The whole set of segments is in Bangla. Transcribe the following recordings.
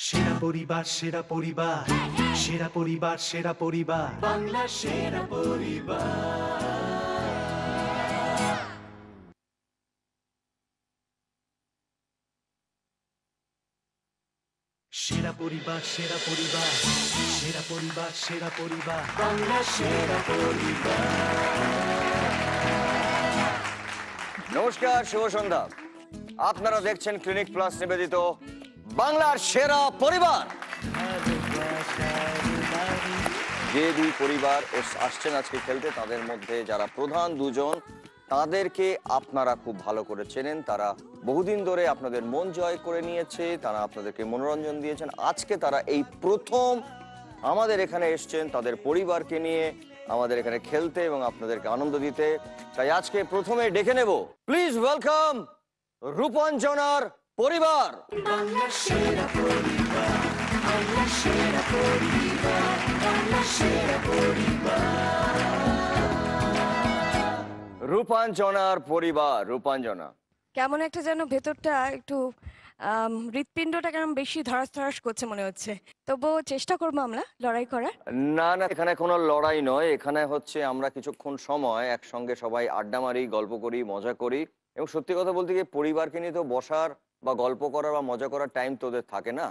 সেরা পরিবার সেরা পরিবার সেরা পরিবার সেরা পরিবার বাংলা সেরা পরিবার। সেরা পরিবার সেরা পরিবার সেরা পরিবার সেরা পরিবার বাংলা সেরা পরিবার। নমস্কার, শুভ সন্ধ্যা। আপনারা দেখছেন ক্লিনিক প্লাস নিবেদিত বাংলার সেরা পরিবার। যে দুই পরিবার আসছেন আজকে খেলতে, তাদের মধ্যে যারা প্রধান দুজন, তাদেরকে আপনারা খুব ভালো করে চেনেন। তারা বহুদিন ধরে আপনাদের মন জয় করে নিয়েছে, তারা আপনাদেরকে মনোরঞ্জন দিয়েছেন। আজকে তারা এই প্রথম আমাদের এখানে এসছেন তাদের পরিবারকে নিয়ে আমাদের এখানে খেলতে এবং আপনাদেরকে আনন্দ দিতে। তাই আজকে প্রথমে ডেকে নেব, প্লিজ ওয়েলকাম রূপাঞ্জনার পরিবার। রূপাঞ্জনার পরিবার। রূপাঞ্জনা, কেমন একটা যেন ভেতরটা একটু হৃৎপিণ্ডটা কেমন বেশি ধরাস ধরাস করছে মনে হচ্ছে, তবুও চেষ্টা করবো আমরা লড়াই করার। না না, এখানে কোনো লড়াই নয়। এখানে হচ্ছে আমরা কিছুক্ষণ সময় একসঙ্গে সবাই আড্ডা মারি, গল্প করি, মজা করি। এবং সত্যি কথা বলতে গিয়ে পরিবারকে নিয়ে তো বসার বা গল্প করার বা মজা করার টাইম তোদের থাকে না,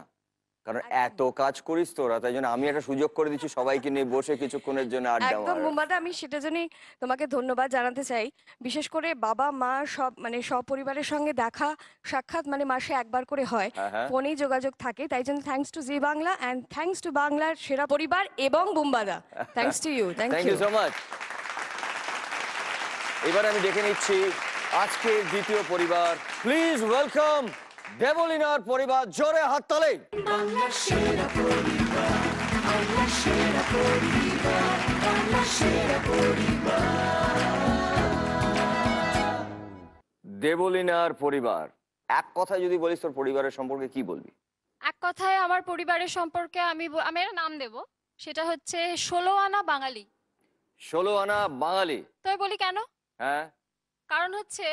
কারণ এত কাজ করিস তোরা। তাই জন্য আমি একটা সুযোগ করে দিচ্ছি সবাইকে নিয়ে বসে কিছুক্ষণের জন্য আড্ডা একদম মারা। মুম্বাদা, আমি সেটার জন্যই তোমাকে ধন্যবাদ জানাতে চাই। বিশেষ করে বাবা মা সব সপরিবারের সঙ্গে দেখা সাক্ষাৎ মাসে একবার করে হয়, হ্যাঁ। ফোনেই যোগাযোগ থাকে। তাই জন্য thanks to Zee Bangla and thanks to বাংলার সেরা পরিবার এবং বুম্বাদা। Thanks to you. Thank you so much. এবার আমি ডেকে নিচ্ছি আজকের দ্বিতীয় পরিবার। প্লিজ ওয়েলকাম দেবলীনার পরিবার। জোরে হাততালি। দেবলীনার পরিবার, এক কথায় যদি বলিস তোর পরিবারের সম্পর্কে কি বলবি? এক কথায় আমার পরিবারের সম্পর্কে আমি একটা নাম দেব, সেটা হচ্ছে 16 আনা বাঙালি। 16 আনা বাঙালি। তো আমি বলি কেন? হ্যাঁ, কারণ হচ্ছে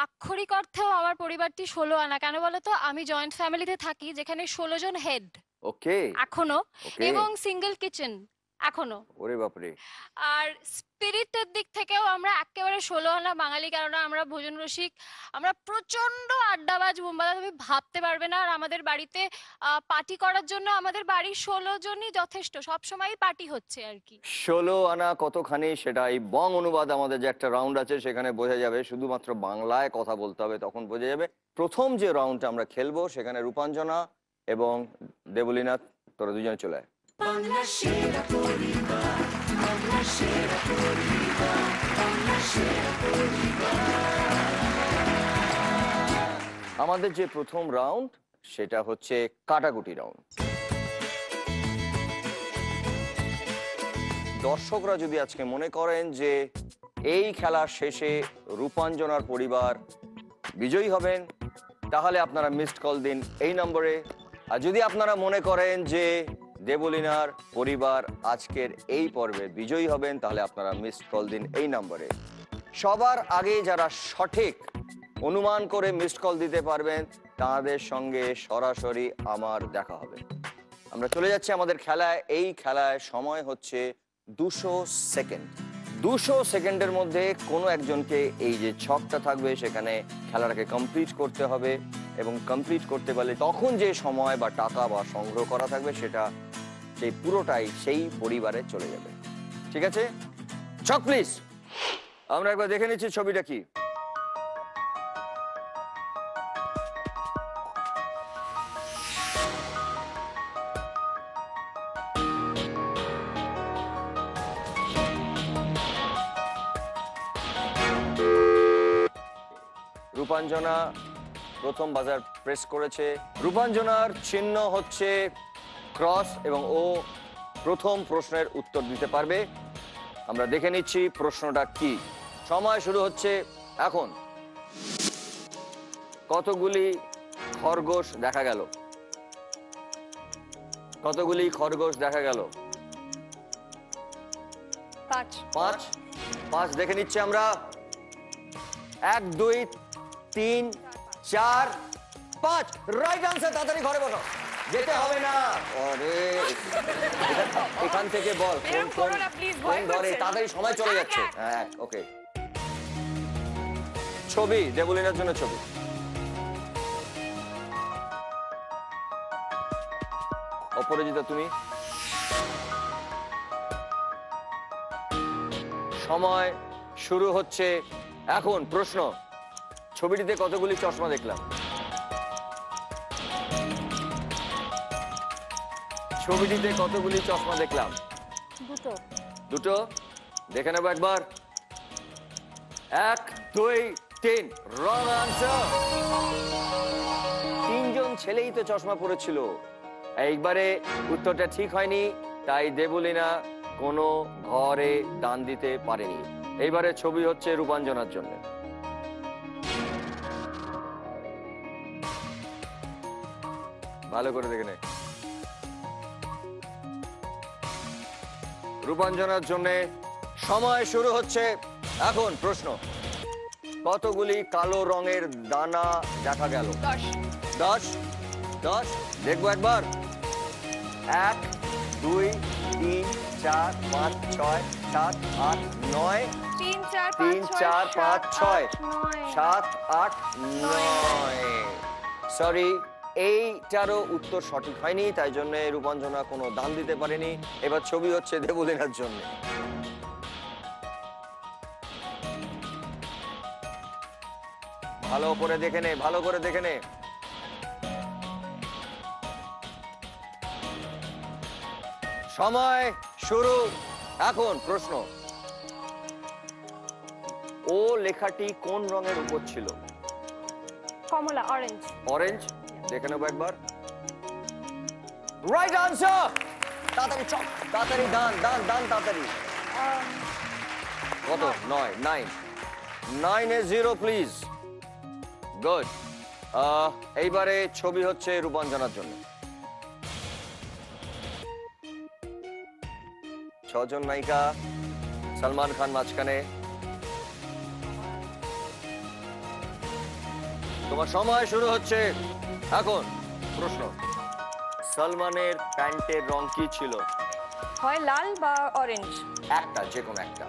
আক্ষরিক অর্থেও আমার পরিবারটি 16 আনা। কেন বলো তো? আমি জয়েন্ট ফ্যামিলিতে থাকি, যেখানে 16 জন হেড ওকে এখনো, ওকে। এবং সিঙ্গেল কিচেন এখনো। ওরে বাপরে। আর স্পিরিটের দিক থেকেও আমরা একেবারে 16 আনা বাঙালি, কেননা আমরা ভোজন রসিক, আমরা প্রচন্ড আড্ডাবাজ বুম্বাদা, তুমি ভাবতে পারবে না। আর আমাদের বাড়িতে পার্টি করার জন্য আমাদের বাড়ির 16 জনই যথেষ্ট, সবসময় পার্টি হচ্ছে আর কি। 16 আনা কতখানি সেটা এই বং অনুবাদ আমাদের যে একটা রাউন্ড আছে সেখানে বোঝা যাবে। শুধুমাত্র বাংলায় কথা বলতে হবে, তখন বোঝা যাবে। প্রথম যে রাউন্ডটা আমরা খেলবো সেখানে রূপাঞ্জনা এবং দেবলীনা, তোরা দুজনে চলে আয়। আমাদের যে প্রথম রাউন্ড সেটা হচ্ছে কাটাকুটি রাউন্ড। দর্শকরা যদি আজকে মনে করেন যে এই খেলার শেষে রূপাঞ্জনার পরিবার বিজয়ী হবেন, তাহলে আপনারা মিসড কল দিন এই নম্বরে। আর যদি আপনারা মনে করেন যে দেবলীনার পরিবার আজকের এই পর্বে বিজয়ী হবেন, তাহলে আপনারা মিসড কল দিন এই নম্বরে। সবার আগে যারা সঠিক অনুমান করে মিসড কল দিতে পারবেন, তাদের সঙ্গে সরাসরি আমার দেখা হবে। আমরা চলে যাচ্ছি আমাদের খেলায়। এই খেলায় সময় হচ্ছে 200 সেকেন্ড। 200 সেকেন্ডের মধ্যে কোনো একজনকে এই যে ছকটা থাকবে সেখানে খেলাটাকে কমপ্লিট করতে হবে, এবং কমপ্লিট করতে পারলে তখন যে সময় বা টাকা বা সংগ্রহ করা থাকবে সেটা সেই পুরোটাই সেই পরিবারে চলে যাবে। ঠিক আছে? ছক প্লিজ। আমরা একবার দেখে নিচ্ছি ছবিটা কি। রূপাঞ্জনা প্রথম বাজার প্রেস করেছে। রূপাঞ্জনার চিহ্ন হচ্ছে ক্রস এবং ও প্রথম প্রশ্নের উত্তর দিতে পারবে। আমরা দেখে নিচ্ছি প্রশ্নটা কি। সময় শুরু হচ্ছে এখন। কতগুলি খরগোশ দেখা গেল? কতগুলি খরগোশ দেখা গেল? 5। 5 দেখে নিচ্ছি আমরা। 1 2 3 4 5 রাইট আনসার। তাড়াতাড়ি ঘরে বসো। যেতে হবে না। আরে এখান থেকে বল কোন এরকম কোন করো না, please, কোন ভয় ধরে, করছে। তাড়াতাড়ি সময় চলে যাচ্ছে। হ্যাঁ, ওকে। ছবি, দেবলিনার জন্য ছবি। অপরাজিতা তুমি। সময় শুরু হচ্ছে এখন। প্রশ্ন, ছবিটিতে কতগুলি চশমা দেখলাম? ছবিটিতে কতগুলি চশমা দেখলাম? দুটো। দুটো। দেখে নেবো একবার। 1 2 3 রং আনসার। তিনজন ছেলেই তো চশমা পরেছিল। এইবারে উত্তরটা ঠিক হয়নি, তাই দেবলিনা কোনো ঘরে দান দিতে পারেনি। এইবারে ছবি হচ্ছে রূপাঞ্জনার জন্য। ভালো করে দেখে নে। রূপাঞ্জনার জন্য সময় শুরু হচ্ছে এখন। প্রশ্ন, কতগুলি কালো রঙের দানা দেখা গেল? 10 10 10 দেখবো একবার। 1 2 3 4 5 6 7 8 9 3 4 3 4 5 6 নয়। 7 8 9। সরি, এইটারও উত্তর সঠিক হয়নি, তাই জন্য রূপাঞ্জনা কোনো দান দিতে পারেনি। এবার ছবি হচ্ছে দেবলিনার জন্য। ভালো করে দেখে নে, ভালো করে দেখে নে। সময় শুরু এখন। প্রশ্ন, ও লেখাটি কোন রঙের উপর ছিল? কমলা, অরেঞ্জ। অরেঞ্জ। দেখে নেবো একবার। Right answer. তাড়াতাড়ি চল, তাড়াতাড়ি দান দান দান, তাড়াতাড়ি। কত? 9 9 9 এ 0 প্লিজ। গুড। এইবারে ছবি হচ্ছে রূপাঞ্জনার জন্য। 6 জন নায়িকা, সালমান খান মাঝখানে। তোমার সময় শুরু হচ্ছে এখন। প্রশ্ন, সালমানের প্যান্টের রং কি ছিল? হয় লাল বা অরেঞ্জ। একটা, যে কোনো একটা,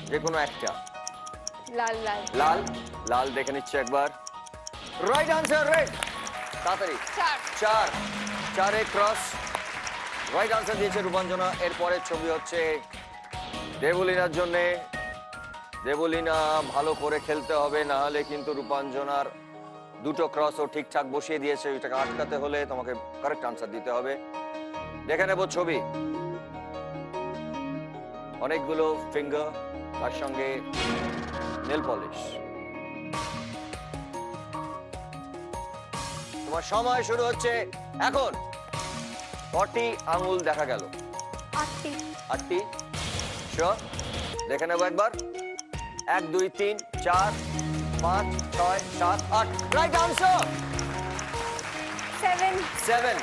যে কোনো একটা। লাল লাল লাল। লাল দেখে নিচ্ছে একবার। Right answer. রাইট, তাড়াতাড়ি। 4 4 4 এ ক্রস। রাইট আনসার দিয়েছে রূপাঞ্জনা। এরপরের ছবি হচ্ছে দেবলিনার জন্য। দেবলিনা ভালো করে খেলতে হবে, না হলে কিন্তু রূপাঞ্জনার দুটো ক্রস ও ঠিকঠাক বসিয়ে দিয়েছে, ওইটাকে আটকাতে হলে তোমাকে কারেক্ট আনসার দিতে হবে। দেখে নেব ছবি। অনেকগুলো ফিঙ্গার, তার সঙ্গে নেল পলিশ। তোমার সময় শুরু হচ্ছে এখন। কটি আঙুল দেখা গেল? 8টি। 8টি। শিওর? দেখে নেবো একবার। 1 2 3 4 5 6 7 8। Right answer. 7। 7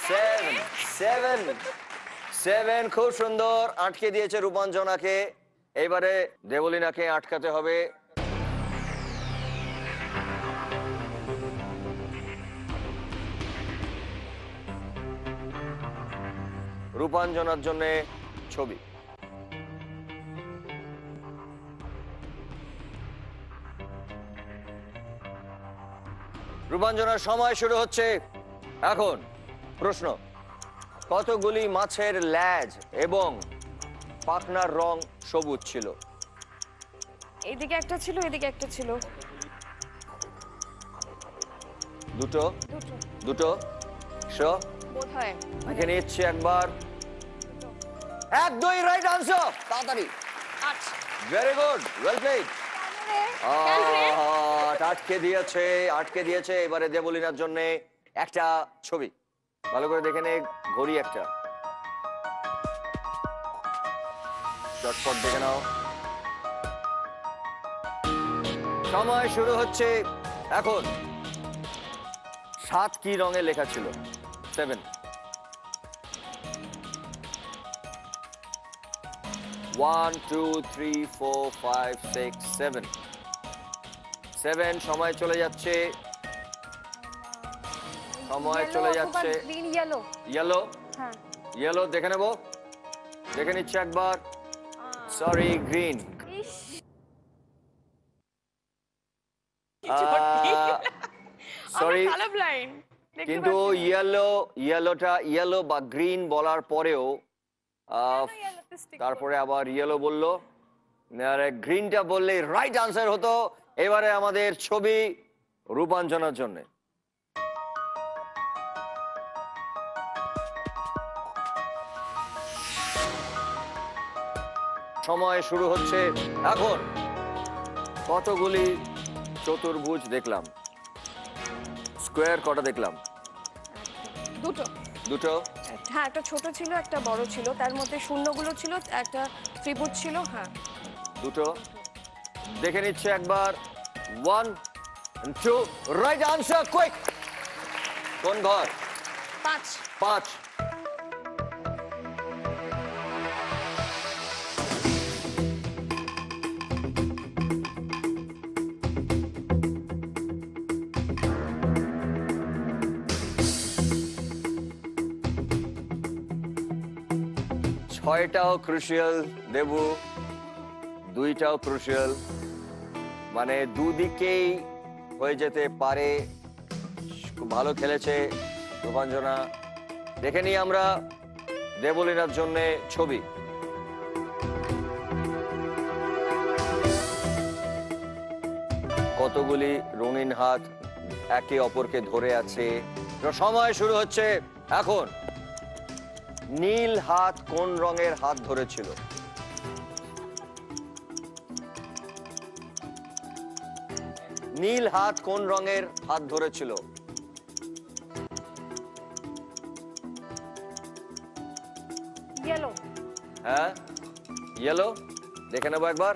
7 7 7। খুব সুন্দর, আটকে দিয়েছে রূপাঞ্জনাকে। এইবারে দেবলিনাকে আটকাতে হবে। রূপাঞ্জনার জন্য ছবি। রূপাঞ্জনার সময় শুরু হচ্ছে এখন। প্রশ্ন, কতগুলি মাছের ল্যাজ এবং পাখনার রং সবুজ ছিল? এদিকে একটা ছিল, এদিকে একটা ছিল। দুটো। দুটো দুটো। শিওর? বোধহয়। দেখে নিচ্ছি একবার। 1 2 রাইট আনসার। তাড়াতাড়ি। 8 ভেরি গুড, ওয়েল প্লেড। আটকে দিয়েছে, আটকে দিয়েছে। এবারে দেবলিনার জন্য একটা ছবি। ভালো করে দেখে নে, ঘড়ি একটা। চটপট দেখে নাও। সময় শুরু হচ্ছে এখন। 7 কি রঙে লেখা ছিল? 7। 1 2 3 4 5 6 7 7। সময় চলে যাচ্ছে। সময় চলে যাচ্ছে। Green yellow. ইয়েলো, হ্যাঁ ইয়েলো দেখে নেব, দেখে নিচ্ছে একবার। Sorry, green. ইস সরি, কালো ব্লাইন্ড কিন্তু ইয়েলো বা গ্রিন বলার পরেও তারপরে আবার ইয়েলো বললো, গ্রিনটা বললে রাইট আনসার হতো। এবারে আমাদের ছবি রূপাঞ্জনার জন্য। সময় শুরু হচ্ছে এখন। কতগুলি চতুর্ভুজ দেখলাম, স্কোয়ার কটা দেখলাম? দুটো। দুটো। হ্যাঁ একটা ছোট ছিল একটা বড় ছিল, তার মধ্যে শূন্যগুলো ছিল, একটা ত্রিভুজ ছিল। হ্যাঁ দুটো দেখে নিচ্ছে একবার। 1 and 2 রাইট আনসার, কুইক। কোন ঘর? 5। 5। ছয়টাও ক্রুশিয়াল দেবু, দুইটাও ক্রুশিয়াল, মানে দুদিকেই হয়ে যেতে পারে। খুব ভালো খেলেছে রূপাঞ্জনা। দেখে নিই আমরা দেবলীনার জন্য ছবি। কতগুলি রঙিন হাত একে অপরকে ধরে আছে। সময় শুরু হচ্ছে এখন। নীল হাত কোন রঙের হাত ধরেছিল? নীল হাত কোন রঙের হাত ধরেছিল? ইয়েলো। হ্যাঁ ইয়েলো, দেখে নেবো একবার।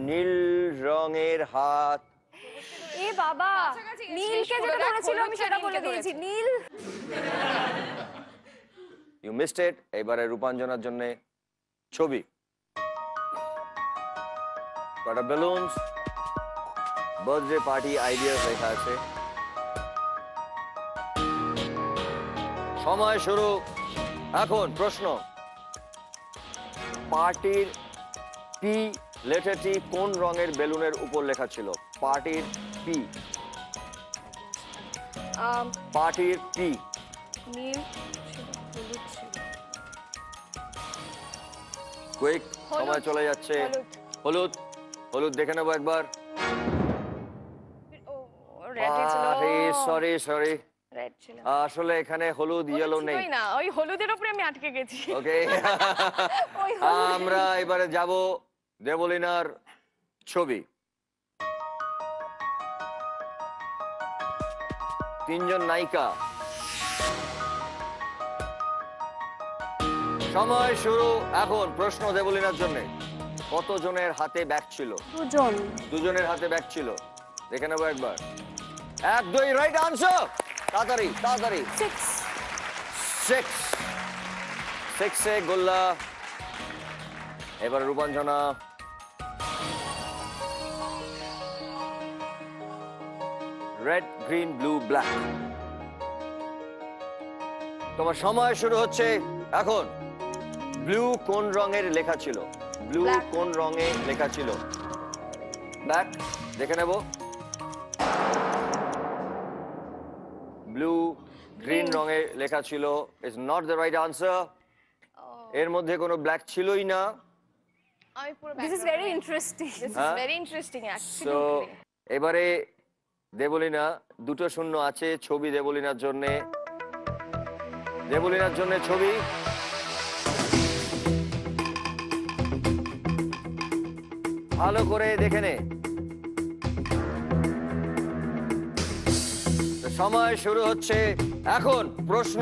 নীল রঙের হাত। এ বাবা, নীলকে যেটা ধরেছিল আমি সেটা বলে দিয়েছি। নীল। You missed it. এবারে রূপাঞ্জনার জন্য ছবি। কটা বেলুনস, বার্থডে পার্টি আইডিয়াস লেখা আছে। সময় শুরু এখন। প্রশ্ন, পার্টির পি লেটারটি কোন রঙের বেলুনের উপর লেখা ছিল? পার্টির পি, পার্টির পি। নীল ছিল, হলুদ ছিল। কুইক, সময় চলে যাচ্ছে। হলুদ। হলুদ, হলুদ দেখে নেবো একবার। ও রেড ছিল। সরি সরি, রেড ছিল। আসলে এখানে হলুদ ইয়েলো নেই। না, ওই হলুদের উপরে আমি আটকে গেছি। ওকে, আমরা এবারে যাব দেবলীনার ছবি। তিনজন নায়িকা। সময় শুরু এখন। প্রশ্ন দেবলীনার জন্য, কতজনের হাতে ব্যাগ ছিল? দুজন। দুজনের হাতে ব্যাগ ছিল, দেখে নেবো একবার। 1 2 রাইট আনসার। তাড়াতাড়ি তাড়াতাড়ি। 6 6 গোল্লা। এবার Rupanjana. Red green blue black. তোমার সময় শুরু হচ্ছে এখন। ব্লু কোন রঙের লেখা ছিল? Blue Black. কোন রঙে লেখা ছিল? ব্ল্যাক, দেখে নেব। ব্লু গ্রিন রঙে লেখা ছিল, is not the right answer. এর মধ্যে কোনো ব্ল্যাক ছিলই না। This is very interesting. This is হ্যাঁ? very interesting so actually. এবারে দেবলীনা, দুটো শূন্য আছে। ছবি দেবলীনার জন্য, দেবলীনার জন্য ছবি। ভালো করে দেখে নে। তো সময় শুরু হচ্ছে এখন। প্রশ্ন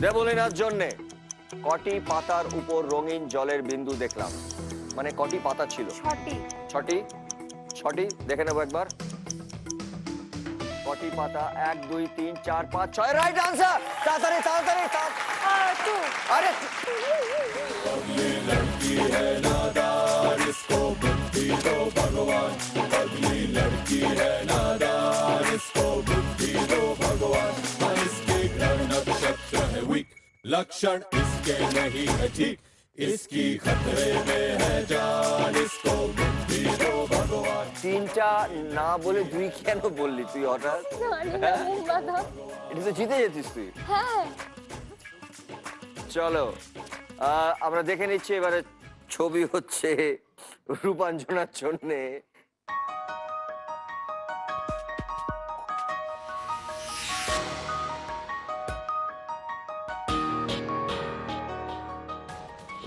দেবলীনার জন্য, কটি পাতার উপর রঙিন জলের বিন্দু দেখলাম? মানে কটি পাতা ছিল? 6টি। 6টি। 6টি দেখে নেবো একবার। কটি পাতা? 1 2 3 4 5 6 রাইট আনসার। তাড়াতাড়ি তাড়াতাড়ি। 2। আরে इसको बुद्धि दो भगवान, हाँ इसके घर नभ शस्त्र है वीक, लक्षण इसके नहीं है ठीक, इसकी खतरे में है जान, इसको बुद्धि दो भगवान। তিনটা না বলে দুই কেন বললি তুই হঠাৎ? এটা তো জিতে যেতিস তুই। হ্যাঁ চলো আমরা দেখে নিচ্ছি এবারে ছবি হচ্ছে রূপাঞ্জনার জন্যে।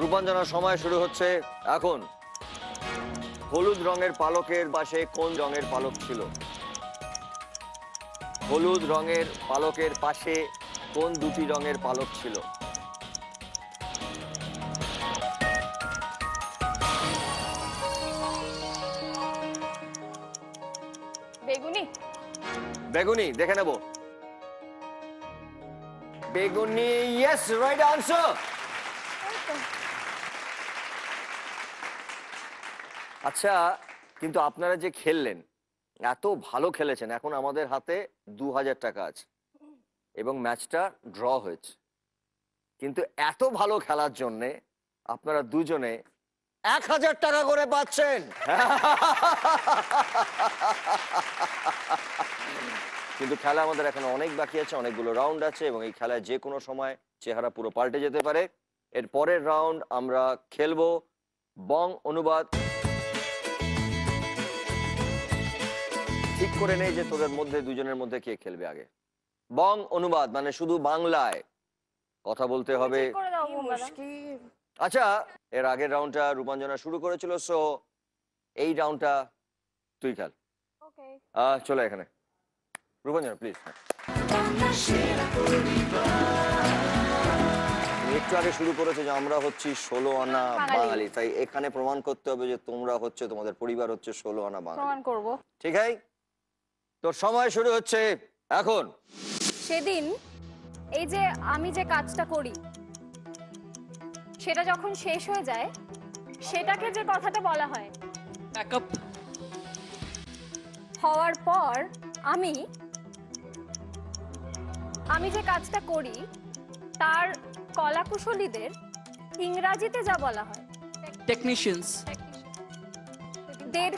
রূপাঞ্জনার সময় শুরু হচ্ছে এখন। হলুদ রঙের পালকের পাশে কোন রঙের পালক ছিল? হলুদ রঙের পালকের পাশে কোন দুটি রঙের পালক ছিল? বেগুনি। বেগুনি, দেখে নেব। বেগুনি, ইয়েস, রাইট আনসার। আচ্ছা, কিন্তু আপনারা যে খেললেন, এত ভালো খেলেছেন, এখন আমাদের হাতে 2000 টাকা আছে এবং ম্যাচটা ড্র হয়েছে, কিন্তু এত ভালো খেলার জন্যে আপনারা দুজনে 1000 টাকা করে পাচ্ছেন। কিন্তু খেলা আমাদের এখন অনেক বাকি আছে, অনেকগুলো রাউন্ড আছে এবং এই খেলায় যে কোনো সময় চেহারা পুরো পাল্টে যেতে পারে। এর পরের রাউন্ড আমরা খেলবো বং অনুবাদ। ঠিক করে নেই যে তোদের মধ্যে দুজনের মধ্যে কে খেলবে আগে। বং অনুবাদ মানে শুধু বাংলায় কথা বলতে হবে। ঠিক করে দাও কি মোমবাতি। মুশকিল। আচ্ছা, এর আগের রাউন্ডটা রূপাঞ্জনা শুরু করেছিল, সো এই রাউন্ডটা তুই খেল। ওকে চলো এখানে রূপাঞ্জনা প্লিজ। একটু আগে শুরু করেছে যে আমরা হচ্ছি 16 আনা বাঙালি, তাই এখানে প্রমাণ করতে হবে যে তোমরা হচ্ছে, তোমাদের পরিবার হচ্ছে 16 আনা বাঙালি। প্রমাণ করব। ঠিক আছে, তোর সময় শুরু হচ্ছে এখন। সেদিন এই যে আমি যে কাজটা করি সেটা যখন শেষ হয়ে যায় সেটাকে যে কথাটা বলা হয় ব্যাকআপ। হওয়ার পর আমি যে কাজটা করি তার কলাকুশলীদের ইংরাজিতে যা বলা হয় টেকনিশিয়ানস। দের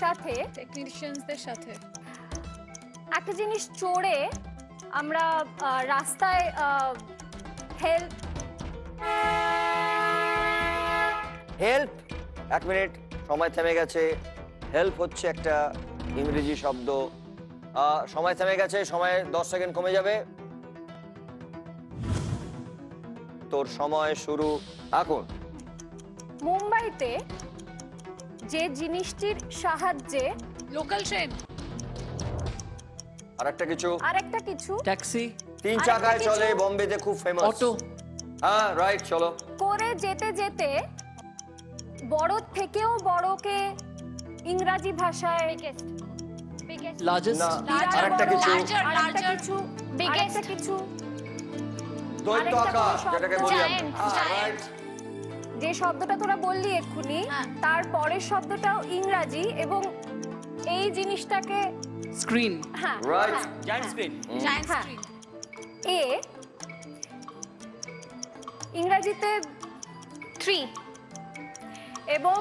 সাথে টেকনিশিয়ানসদের সাথে একটা জিনিস চড়ে আমরা রাস্তায় হেল্প হেল্প, 1 মিনিট সময় থেমে গেছে। হেল্প হচ্ছে একটা ইংরেজি শব্দ। সময় থেমে গেছে, সময় 10 সেকেন্ড কমে যাবে। তোর সময় শুরু এখন। মুম্বাইতে যে জিনিসটির সাহায্যে লোকাল ট্রেন আরেকটা কিছু, আরেকটা কিছু ট্যাক্সি। 3 আরেকটা চাকায় কিছু। চলে, বোম্বেতে খুব ফেমাস। অটো। হ্যাঁ রাইট, চলো। করে যেতে যেতে বড় থেকেও বড়কে ইংরাজি ভাষায় লার্জেস্ট। না, বিরাট আরেকটা বড়, কিছু, আরেকটা কিছু, আরেকটা কিছু দৈত্য আরেকটা আকাশ কোনো যেটাকে শব্দ। বলি আমরা। Giant, হ্যাঁ, giant। right. যে শব্দটা তোরা বললি এক্ষুনি হ্যাঁ। তার পরের শব্দটাও ইংরাজি এবং এই জিনিসটাকে স্ক্রিন। হ্যাঁ Right. হ্যাঁ, জায়ান্ট স্ক্রিন। জায়ান্ট হ্যাঁ। স্ক্রিন এ ইংরাজিতে 3 এবং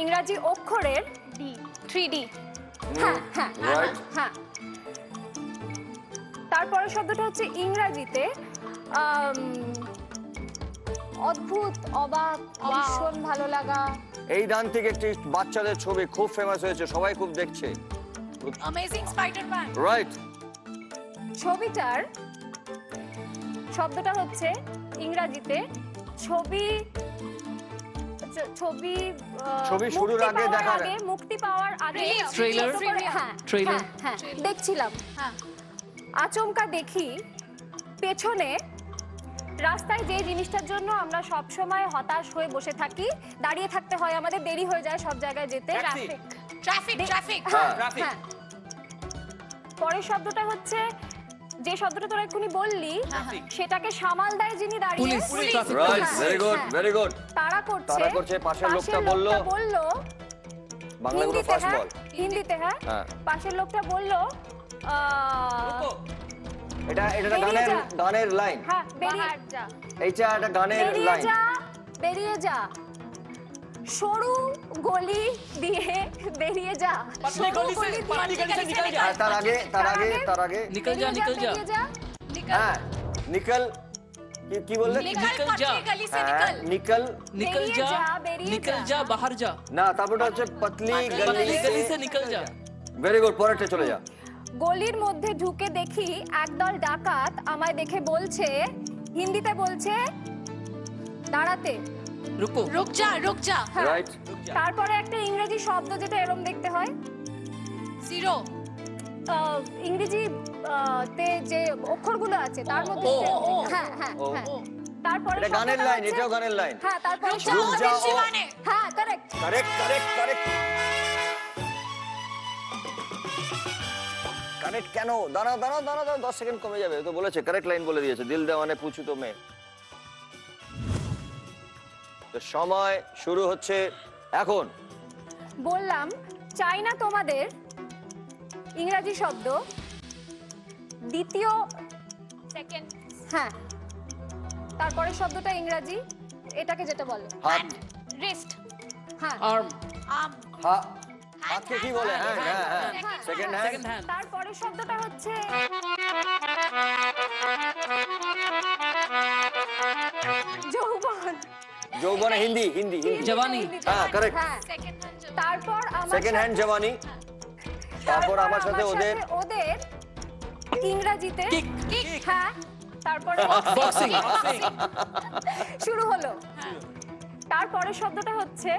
ইংরাজি অক্ষরের ডি 3D। হ্যাঁ হ্যাঁ Right. হ্যাঁ তারপরের শব্দটা হচ্ছে ইংরাজিতে অদ্ভুত, অবাক, ভীষণ ভালো লাগা। এই গান থেকে একটি বাচ্চাদের ছবি খুব ফেমাস হয়েছে, সবাই খুব দেখছে। Amazing Spiderman right. ছবিটার শব্দটা হচ্ছে ইংরাজিতে ছবি ছবি ছবি শুরুর মুক্তি আগে পাওয়ার দেখা আগে, মুক্তি পাওয়ার আগে Trailer? ছোট করে- হ্যাঁ Trailer? হ্যাঁ, হ্যাঁ Trailer. দেখছিলাম। হ্যাঁ আচমকা দেখি পেছনে রাস্তায় যে জিনিসটার জন্য আমরা সব সময় হতাশ হয়ে বসে থাকি, দাঁড়িয়ে থাকতে হয়, আমাদের দেরি হয়ে যায় সব জায়গায় যেতে। ট্রাফিক হ্যাঁ, Traffic. হ্যাঁ। পরের শব্দটা হচ্ছে যে শব্দটা তোরা এক্ষুনি বললি সেটাকে সামাল দেয় যিনি দাঁড়িয়ে। পুলিশ। Traffic রাইট, হ্যাঁ, ভেরি গুড, হ্যাঁ। Very good. তারা তারা করছে, পাশের লোকটা বলল। বাংলাগুলো হিন্দিতে, ফার্স্ট হ্যাঁ, বল। হিন্দিতে, হ্যাঁ। হ্যাঁ পাশের লোকটা বললো এটা এটা বেরিয়ে গানের যা। গানের লাইন, হ্যাঁ, বেরিয়ে বাহার যা এইটা একটা গানের বেরিয়ে লাইন। যা, বেরিয়ে যা, সরু গলি দিয়ে বেরিয়ে যা, पतली সরু गली से গলি দিয়ে पतली गली से निकल जा আর তার আগে निकल जा निकल जा বেরিয়ে যা। হ্যাঁ নিকল কি বললে? निकल जा गली से হ্যাঁ নিকল निकल बेरिए जा जा, बेरिए निकल जा। जा बाहर जा না তারপরটা হচ্ছে পতলি पतली গলি गली से निकल जा ভেরি গুড, পরেরটা চলে যা। গলির মধ্যে ঢুকে দেখি একদল ডাকাত আমায় দেখে বলছে, হিন্দিতে বলছে দাঁড়াতে। रुको रुक जा হ্যাঁ। রাইট তারপরে একটা ইংরেজি শব্দ যেটা এরম দেখতে হয়, जीरो ইংরেজি তে যে অক্ষরগুলো আছে তার মধ্যে ও, যে- ও, হ্যাঁ হ্যাঁ ও। হ্যাঁ। তারপরে এটা গানের শব্দটা লাইন, হচ্ছে- এটাও গানের লাইন। হ্যাঁ তারপরে रुक जा শব্দটা- যাও। दीवाने হ্যাঁ correct. Correct correct correct correct কেন? দাঁড়াও দাঁড়াও দাঁড়াও দাঁড়াও, 10 সেকেন্ড কমে যাবে। ও তো বলেছে কারেক্ট লাইন বলে দিয়েছে, দিল দেওয়ানে পুছু তো মে। তো সময় শুরু হচ্ছে এখন। বললাম চাই না তোমাদের ইংরেজি শব্দ, দ্বিতীয় সেকেন্ড হ্যাঁ তারপরে শব্দটা ইংরেজি, এটাকে যেটা বলে হাত রিস্ট হ্যাঁ आर्म आम হাতকে কি বলে? হ্যাঁ হ্যাঁ হ্যাঁ সেকেন্ড হ্যান্ড। सेकंड हैंड তারপরে শব্দটা হচ্ছে যৌবন। যৌবনে হিন্দি হিন্দি হিন্দি। जवानी হিন্দিতে, হ্যাঁ, correct. হ্যাঁ। সেকেন্ড হ্যান্ড তারপর আমার সেকেন্ড হ্যান্ড জওয়ানি। তারপর আমার সাথে ওদের ওদের ইংরেজিতে किक হ্যাঁ তারপরে बॉक्सिंग শুরু হলো। তারপরে শব্দটা হচ্ছে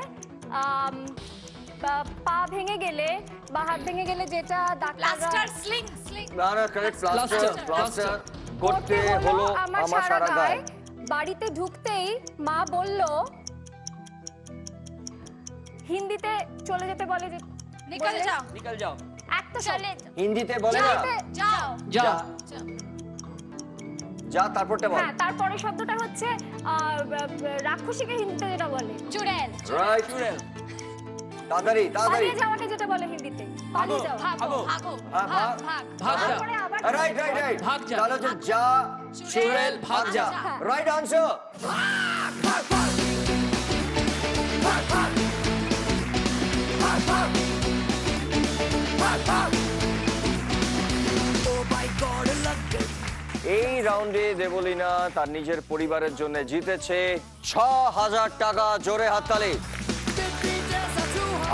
পা ভেঙে গেলে বা হাত ভেঙে গেলে যেটা ডাক্তাররা प्लास्टर स्लिंग स्लिंग না না কারেক্ট, প্লাস্টার Plaster, প্লাস্টার করতে করতে হলো আমার সারা গায়ে। বাড়িতে ঢুকতেই মা বলল, হিন্দিতে চলে যেতে বলে যে निकल বললে, जाओ निकल जाओ একটা চলে হিন্দিতে বলে না जाओ जा যা, তারপরটা বল। হ্যাঁ তারপরে শব্দটা হচ্ছে রাক্ষসীকে হিন্দিতে যেটা বলে चुड़ैल রাইট, তাড়াতাড়ি তাড়াতাড়ি। পালিয়ে যাওয়াকে যেটা বলে হিন্দিতে পালিয়ে যাওয়া। भागो भागो হ্যাঁ, ভাগ। भाग भाग जा তারপরে আবার রাইট রাইট রাইট, ভাগ যা। তাহলে হচ্ছে যা চুড়েল ভাগ যা। হ্যাঁ। Right answer. এই রাউন্ডে দেবলীনা তার নিজের পরিবারের জন্য জিতেছে ৬,০০০ টাকা। জোরে হাততালি।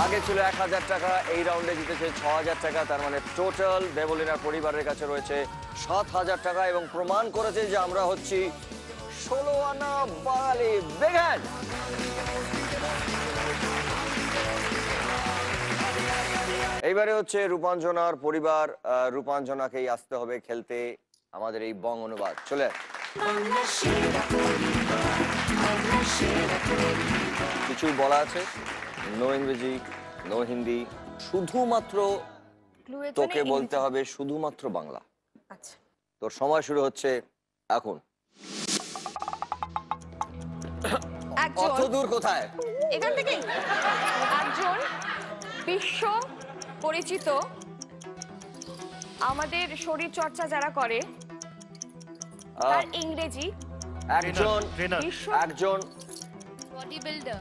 আগে ছিল ১,০০০ টাকা, এই রাউন্ডে জিতেছে ৬,০০০ টাকা। তার মানে টোটাল দেবলীনার পরিবারের কাছে রয়েছে ৭,০০০ টাকা এবং প্রমাণ করেছে যে আমরা হচ্ছি ১৬ আনা বাঙালি। বেগান এইবারে হচ্ছে রূপাঞ্জনার পরিবার। রূপাঞ্জনাকেই আসতে হবে খেলতে আমাদের এই বং অনুবাদ। চলে আয়। কিছুই বলা আছে, নো ইংরেজি নো হিন্দি, শুধুমাত্র Clue এর জন্য তোকে ইংরেজি। বলতে হবে শুধুমাত্র বাংলা। আচ্ছা তোর সময় শুরু হচ্ছে এখন। একজন অত দূর কোথায়? এখান থেকেই একজন বিশ্ব পরিচিত আমাদের শরীর চর্চা যারা করে তার ইংরেজি একজন ট্রেনার। বিশ্ব একজন বডি বিল্ডার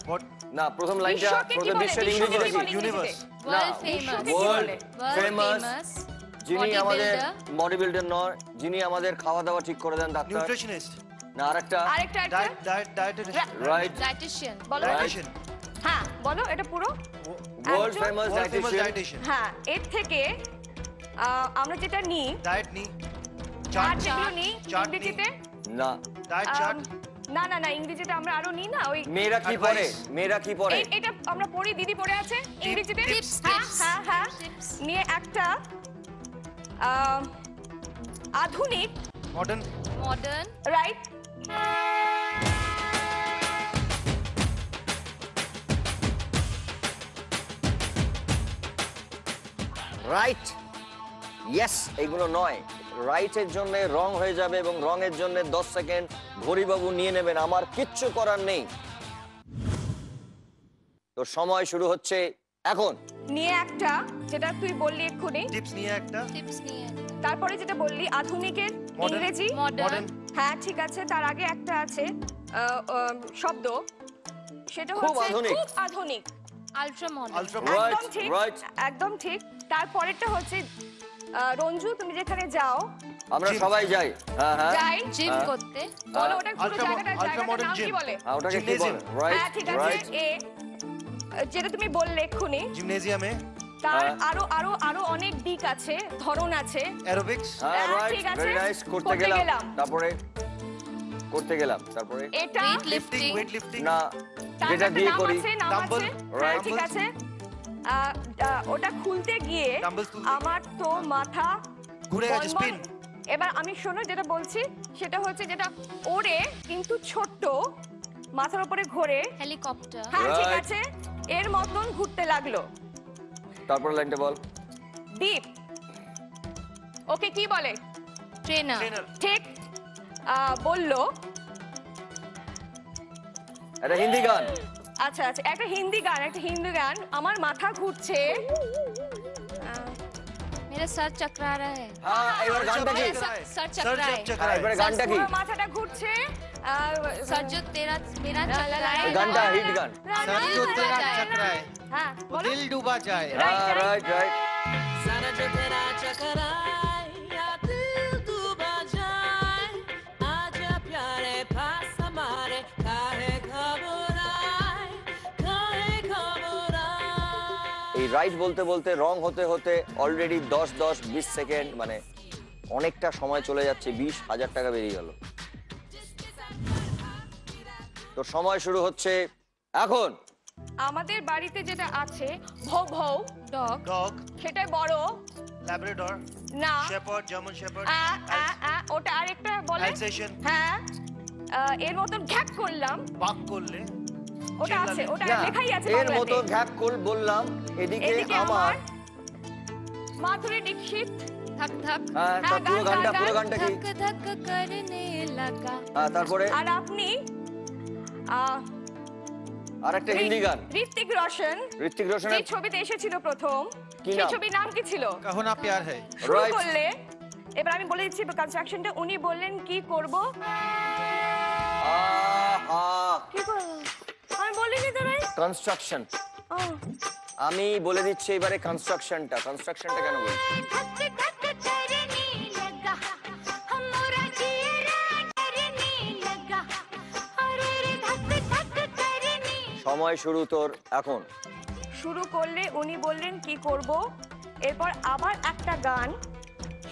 না, প্রথম লাইনটা বিশ্বকে কি প্রথম বলে? বিশ্বের বিশ্বকে ইংরেজিটা কি কি? বলে না, ইংরেজিতে? ওয়ার্ল্ড ফেমাস বিশ্বকে কি ওয়ার্ল্ড বলে? ফেমাস, যিনি Body আমাদের builder। বডি বিল্ডার নয়, যিনি আমাদের খাওয়া দাওয়া ঠিক করে দেন ডাক্তার। নিউট্রিশনিস্ট, না, আরেকটা আরেকটা ডায়েটিশিয়ান, রাইট, ডায়েটিশিয়ান বলো Right. হ্যাঁ বলো এটা পুরো ওয়ার্ল্ড একজন ফেমাস ডায়েটিশিয়ান। ডায়েটিশিয়ান, হ্যাঁ এর থেকে আমরা যেটা নিই ডায়েট নি, আর যেগুলো নিই চার্ট নিই। ইংরেজিতে না, ডায়েট চার্ট, না না না ইংরেজিতে আমরা আরো নিই না ওই মেয়েরা কি Advice. পড়ে? মেয়েরা কি পড়ে? এটা আমরা পড়ি, দিদি পড়ে আছে ইংরেজিতে tips, হ্যাঁ tips. হ্যাঁ হ্যাঁ Tips. নিয়ে একটা আধুনিক modern, modern right right, yes, এগুলো নয়। রাইটের জন্য রং হয়ে যাবে এবং রঙের জন্য 10 সেকেন্ড ঘড়িবাবু নিয়ে নেবেন, আমার কিচ্ছু করার নেই। তো সময় শুরু হচ্ছে এখন নিয়ে একটা, যেটা তুই বললি এক্ষুনি, টিপস নিয়ে একটা টিপস নিয়ে তারপরে যেটা বললি আধুনিকের Modern. ইংরেজি, মডার্ন হ্যাঁ ঠিক আছে, তার আগে একটা আছে শব্দ, সেটা খুব হচ্ছে আধুনিক। খুব আধুনিক। আলট্রা মডার্ন আলট্রা একদম Right, ঠিক, right. একদম ঠিক। তারপরেরটা হচ্ছে রঞ্জু, তুমি যেখানে যাও, আমরা Gym. সবাই যাই। হ্যাঁ হ্যাঁ যাই, জিম হ্যাঁ। করতে বলো ওটা পুরো Ultra- জায়গাটার ultra modern নাম কি gym. বলে? হ্যাঁ, ওটাকে কি বল? Gymnasium. রাইট হ্যাঁ ঠিক আছে, রাইট। যেটা তুমি বললে এক্ষুনি, জিমনেজিয়ামে তার হ্যাঁ। আরো আরো আরো অনেক দিক আছে, ধরন আছে। অ্যারোবিক্স হ্যাঁ হ্যাঁ, রাইট, ঠিক আছে। Very nice. করতে করতে গেলাম, গেলাম। তারপরে করতে গেলাম, তারপরে এটা weight lifting lifting weight lifting না, তার যেটা একটা দিয়ে নাম করি আছে, নাম Dumbbell. আছে, হ্যাঁ Right. ঠিক আছে। ওটা খুলতে গিয়ে Dumbbells তুলতে আমার তো মাথা ঘুরে গেছে বনবন। স্পিন এবার আমি শোনো যেটা বলছি, সেটা হচ্ছে যেটা ওড়ে কিন্তু ছোট্ট, মাথার উপরে ঘোরে, হেলিকপ্টার হ্যাঁ ঠিক Right. আছে, এর মতন ঘুরতে লাগলো। তারপরে লাইনটা বল। ডিপ, ওকে কি বলে? ট্রেনার ট্রেনার ঠিক বললো। এটা হিন্দি গান। আচ্ছা আচ্ছা, একটা হিন্দি গান, একটা হিন্দি গান, আমার মাথা ঘুরছে। मेरा सर चकरा रहा है হ্যাঁ, এবার গানটা কি? मेरा सर सर चकरा जब है হ্যাঁ, चकराए এবারে গানটা কি? পুরো মাথাটা ঘুরছে। सर जो तेरा मेरा चकरा এই है গানটা হিট গান। सर जो तेरा चकराए হ্যাঁ वो বলো। दिल डूबा जाए Right, হ্যাঁ right. Right right. सारा जो तेरा चकराए या दिल डूबा जाए आजा प्यारे पास हमारे काहे घबराए এই রাইট বলতে বলতে রং হতে হতে অলরেডি 10-20 সেকেন্ড, মানে অনেকটা সময় চলে যাচ্ছে, 20,000 টাকা বেরিয়ে গেল। তো সময় শুরু হচ্ছে এখন। আমাদের বাড়িতে যেটা আছে ভৌ ভৌ ডগ, डॉग সেটাই বড় लैब्राडोर না। शेपर्ड जर्मन शेपर्ड ওটা আরেকটা বলে, अल्सेशियन হ্যাঁ এর মতন ঘ্যাক করলাম, बाग कोल्ले ওটা আছে, ওটা না, লেখাই আছে এর মতো বাংলাতে। ঘ্যাক কল বললাম, এদিকে এদিকে আমার। আমার মাধুরী দীক্ষিত। धक धक হ্যাঁ, তার পুরো গান, গানটা, গান, পুরো গানটা কি? धक धक करने लगा হ্যাঁ, তারপরে আর আপনি আহ, আর একটা হিন্দি গান, ঋত্বিক রোশন, ঋত্বিক যে রোশনের। ছবিতে এসেছিল প্রথম, কি সেই নাম? ছবির নাম কি ছিল? कहो ना प्यार है শুরু Right. করলে, এবার আমি বলে দিচ্ছি কনস্ট্রাকশনটা। উনি বললেন কি করব, কি করব, আমি বলিনি তো ভাই। কনস্ট্রাকশন। আমি বলে দিচ্ছি এবারে কনস্ট্রাকশনটা। কনস্ট্রাকশনটা কেন বলছি? धक धक करने लगा हमारा चेहरा डरने लगा अरे रे धक धक करने সময় শুরু তোর এখন। শুরু করলে উনি বললেন কি করব, এরপর আবার একটা গান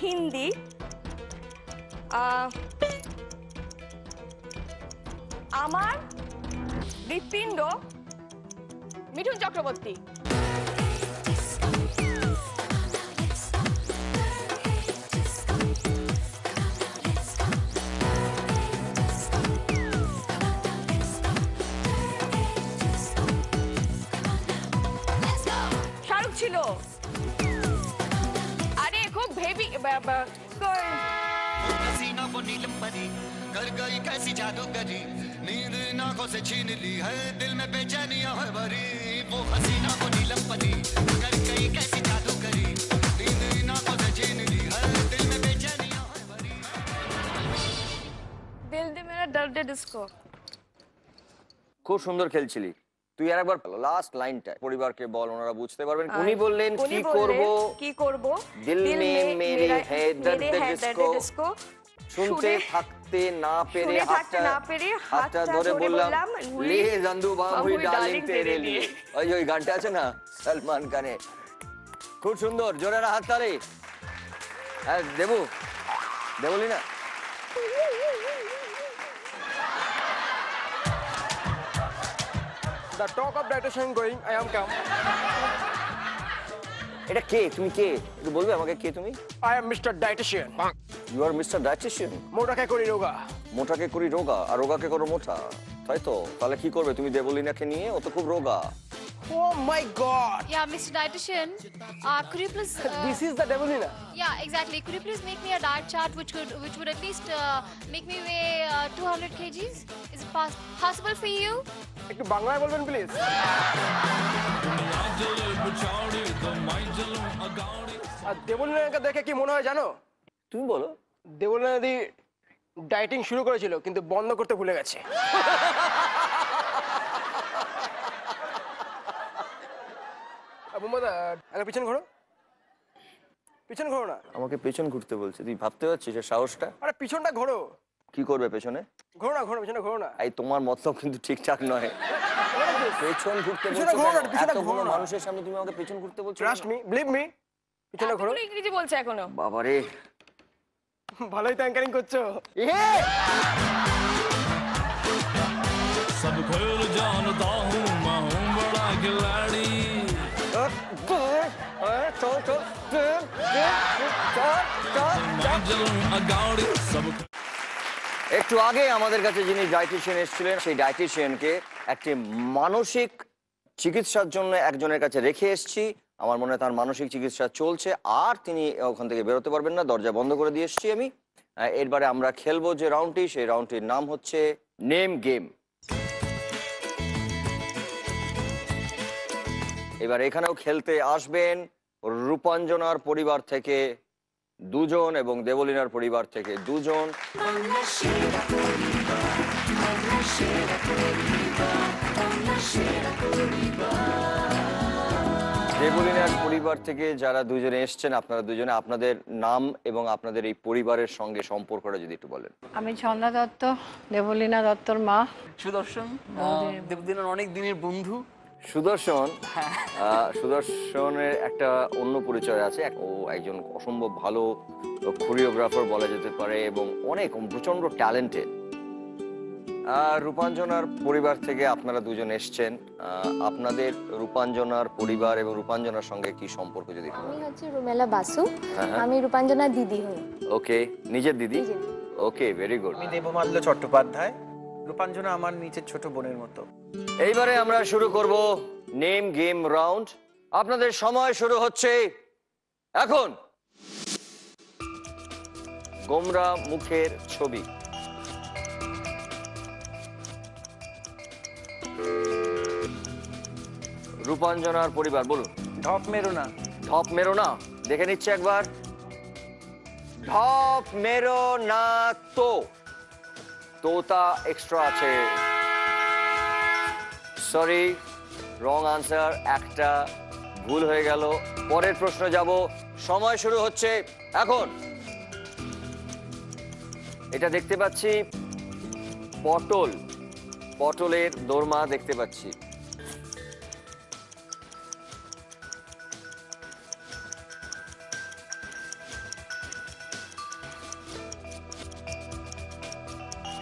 হিন্দি, আমার হৃৎপিণ্ড মিঠুন চক্রবর্তী। শাহরুখ ছিল। আরে খুব ভেবি हसीना वो नीलम परी कर गई कैसी जादूगरी नींद इन आंखों से छीन ली है दिल में बेचैनियां है भरी वो हसीना वो नीलम परी कर गई कैसी जादूगरी नींद इन आंखों से छीन ली है दिल में बेचैनियां है भरी দিল দে মেরা দর্দ ডিস্কো। খুব সুন্দর খেলছিলি তুই। আর একবার লাস্ট লাইনটা পরিবারকে বল, ওনারা বুঝতে পারবেন। উনি বললেন কি করব, কি করব, দিল মে মেরে है दर्द जिसको ডিস্কো। শুনতে থাকতে না পেরে শুনে থাকতে না পেরে হাতটা ধরে বললাম লে জান্দু বাবুই ডার্লিং তেরে লিয়ে। ওই গানটা আছে না সলমান খানের, খুব সুন্দর। জোরে হাত তালি। হ্যাঁ দেবু, দেবলি না? The talk of dietitian going, I am come. এটা কে? তুমি কে একটু বলবে আমাকে, কে তুমি? I am Mr. Dietitian. You are mister dietitian. মোটাকে করি রোগা। মোটাকে করি রোগা আর রোগাকে করো মোটা, তাই তো? তাহলে কি করবে তুমি দেবলিনাকে নিয়ে? ও তো খুব রোগা। Oh my God! Yeah, Mr. Dietitian, could you please? This is the Devolina. Yeah, exactly. Could you please make me a diet chart which would at least make me weigh 200 kgs? Is it possible for you? একটু বাংলায় বলবেন প্লিজ। আর দেবলীনাকে দেখে কি মনে হয় জানো? তুমি বলো। দেবলীনা দি ডায়েটিং শুরু করেছিল কিন্তু বন্ধ করতে ভুলে গেছে। মোহাম্মদ আগে পিছন ঘোরো। পিছন ঘোরো না। আমাকে পেছন ঘুরতে বলছে, তুই ভাবতে পারছিস এর সাহসটা? আরে পিছনটা ঘোরো। কি করবে পেছনে? ঘোরো না, ঘোরো, পিছনে ঘোরো না। এই তোমার মতলব কিন্তু ঠিকঠাক নয়। পেছন ঘুরতে পিছনে বলছো ঘোরো না, কেন? পিছনে এতগুলো ঘোরো না। মানুষের সামনে তুমি আমাকে পেছন ঘুরতে বলছো? Trust me, believe me. পিছনে ঘোরো। এতগুলো ইংরেজি বলছে এখনো। বাবারে, ভালোই তো অ্যাঙ্কারিং করছো। सब खेल जानता हूँ मैं हूँ बड़ा खिलाड़ी मैं चलूँ अगाड़ी सब একটু আগে আমাদের কাছে যিনি ডায়েটিশিয়ান এসেছিলেন, সেই ডায়েটিশিয়ানকে একটি মানসিক চিকিৎসার জন্য একজনের কাছে রেখে এসেছি। আমার মনে হয় তার মানসিক চিকিৎসা চলছে, আর তিনি ওখান থেকে বেরোতে পারবেন না, দরজা বন্ধ করে দিয়ে এসেছি আমি। এরবারে আমরা খেলবো যে রাউন্ডটি, সেই রাউন্ডটির নাম হচ্ছে নেম গেম। এবার এখানেও খেলতে আসবেন রূপাঞ্জনার পরিবার থেকে দুজন এবং দেবলীনার পরিবার থেকে দুজন। দেবলীনার পরিবার থেকে যারা দুজনে এসছেন, আপনারা দুজনে আপনাদের নাম এবং আপনাদের এই পরিবারের সঙ্গে সম্পর্কটা যদি একটু বলেন। আমি ছন্দা দত্ত, দেবলীনা দত্তর মা। সুদর্শন, দেবলীনার অনেক দিনের বন্ধু। সুদর্শন, সুদর্শনের একটা অন্য পরিচয় আছে, ও একজন অসম্ভব ভালো কোরিওগ্রাফার বলা যেতে পারে এবং অনেক প্রচন্ড ট্যালেন্টেড। রূপাঞ্জনার পরিবার থেকে আপনারা দুজন এসছেন, আপনাদের রূপাঞ্জনার পরিবার এবং রূপাঞ্জনার সঙ্গে কি সম্পর্ক যদি? আমি হচ্ছে রুমেলা বাসু, আমি রূপাঞ্জনার দিদি হই। ওকে, নিজের দিদি? ওকে, ভেরি গুড। আমি দেবমাল্য চট্টোপাধ্যায়, রূপাঞ্জনা আমার নিচের ছোট বোনের মতো। এইবারে আমরা শুরু করব নেম গেম রাউন্ড। আপনাদের সময় শুরু হচ্ছে এখন। গোমরা মুখের ছবি। রূপাঞ্জনার পরিবার বলুন। ঢপ মেরো না। ঢপ মেরো না, দেখে নিচ্ছে একবার। ঢপ মেরো না তো, তোতা এক্সট্রা আছে। সরি, রং আনসার, একটা ভুল হয়ে গেল। পরের প্রশ্ন যাব, সময় শুরু হচ্ছে এখন। এটা দেখতে পাচ্ছি পটল, পটলের দোরমা দেখতে পাচ্ছি।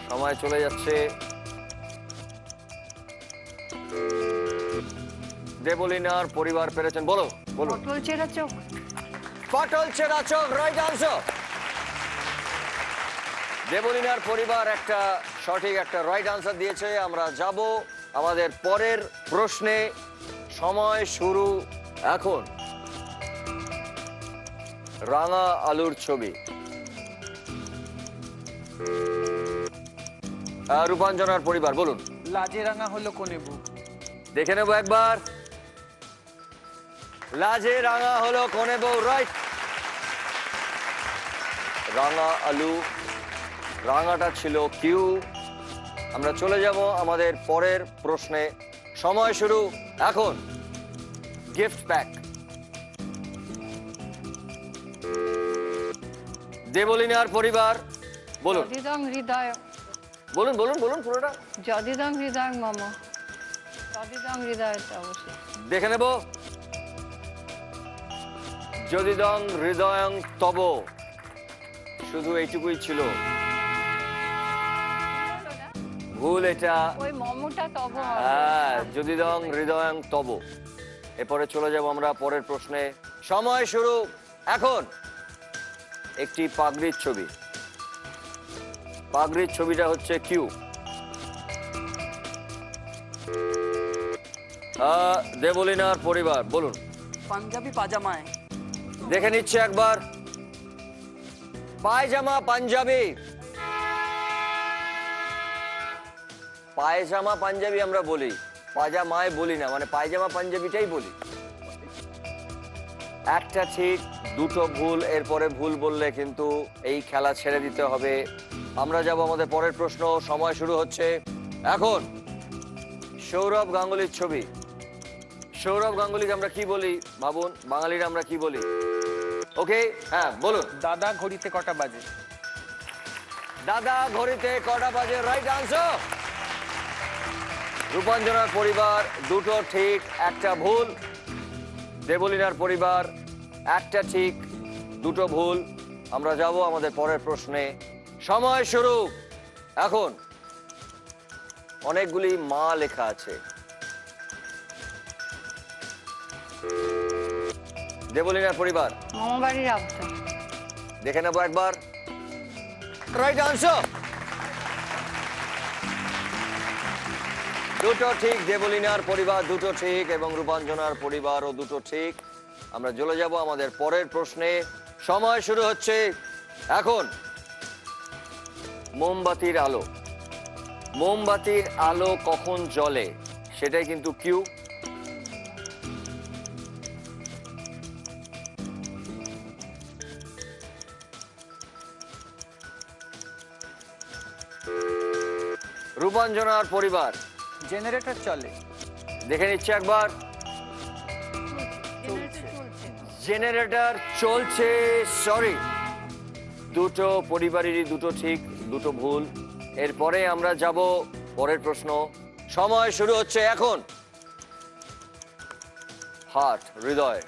সময় চলে যাচ্ছে। দেবলীনার পরিবার পেরেছেন, বলো বলো। পটল চেরা চোখ। পটল চেরা চোখ, রাইট আনসার। দেবলীনার পরিবার একটা সঠিক একটা রাইট আনসার দিয়েছে। আমরা যাব আমাদের পরের প্রশ্নে। সময় শুরু এখন। রাঙা আলুর ছবি। রূপাঞ্জনার পরিবার বলুন। লাজে রাঙা হলো কোনে বুক। দেখে নেবো একবার। লাজে রাঙা হলো কোনে বউ, রাইট। রাঙা আলু, রাঙাটা ছিল কিউ। আমরা চলে যাব আমাদের পরের প্রশ্নে। সময় শুরু এখন। Gift pack. দেবলীনার পরিবার বলুন। যদিদং হৃদয়। বলুন বলুন বলুন পুরোটা। যদিদং হৃদয় মম। যদিদং হৃদয়, অবশ্যই দেখে নেব। যদিদং হৃদয়ং তব, শুধু এইটুকুই ছিল ভুল। এটা ওই মমটা তব। হ্যাঁ, যদিদং হৃদয়ং তব। এরপরে চলে যাব আমরা পরের প্রশ্নে। সময় শুরু এখন। একটি পাগড়ির ছবি। পাগড়ির ছবিটা হচ্ছে কিউ। দেবলিনার পরিবার বলুন। পাঞ্জাবি পাজামায়। দেখে নিচ্ছে একবার। পায়জামা পাঞ্জাবি। পায়জামা পাঞ্জাবি আমরা বলি, পাজামায় বলি না, মানে পায়জামা পাঞ্জাবিটাই বলি। একটা ঠিক, দুটো ভুল, এরপরে ভুল বললে কিন্তু এই খেলা ছেড়ে দিতে হবে। আমরা যাব আমাদের পরের প্রশ্ন। সময় শুরু হচ্ছে এখন। সৌরভ গাঙ্গুলির ছবি। সৌরভ গাঙ্গুলিকে আমরা কি বলি ভাবুন, বাঙালিরা আমরা কি বলি? ওকে, হ্যাঁ বলুন। দাদা ঘড়িতে কটা বাজে? দাদা ঘড়িতে কটা বাজে, রাইট আনসার। রূপাঞ্জনার পরিবার দুটো ঠিক, একটা ভুল। দেবলিনার পরিবার একটা ঠিক, দুটো ভুল। আমরা যাব আমাদের পরের প্রশ্নে। সময় শুরু এখন। অনেকগুলি মা লেখা আছে। দেবলিনার পরিবার মামাবাড়ির আবদার। দেখে নেবো একবার। Right answer. দুটো ঠিক, দেবলিনার পরিবার দুটো ঠিক এবং রূপাঞ্জনার পরিবারও দুটো ঠিক। আমরা চলে যাব আমাদের পরের প্রশ্নে। সময় শুরু হচ্ছে এখন। মোমবাতির আলো। মোমবাতির আলো কখন জ্বলে সেটাই কিন্তু কিউ। রূপাঞ্জনার পরিবার জেনারেটর চলে। দেখে নিচ্ছে একবার। জেনারেটর চলছে, সরি। দুটো পরিবারেরই দুটো ঠিক, দুটো ভুল। এরপরে আমরা যাব পরের প্রশ্ন। সময় শুরু হচ্ছে এখন। হার্ট, হৃদয়,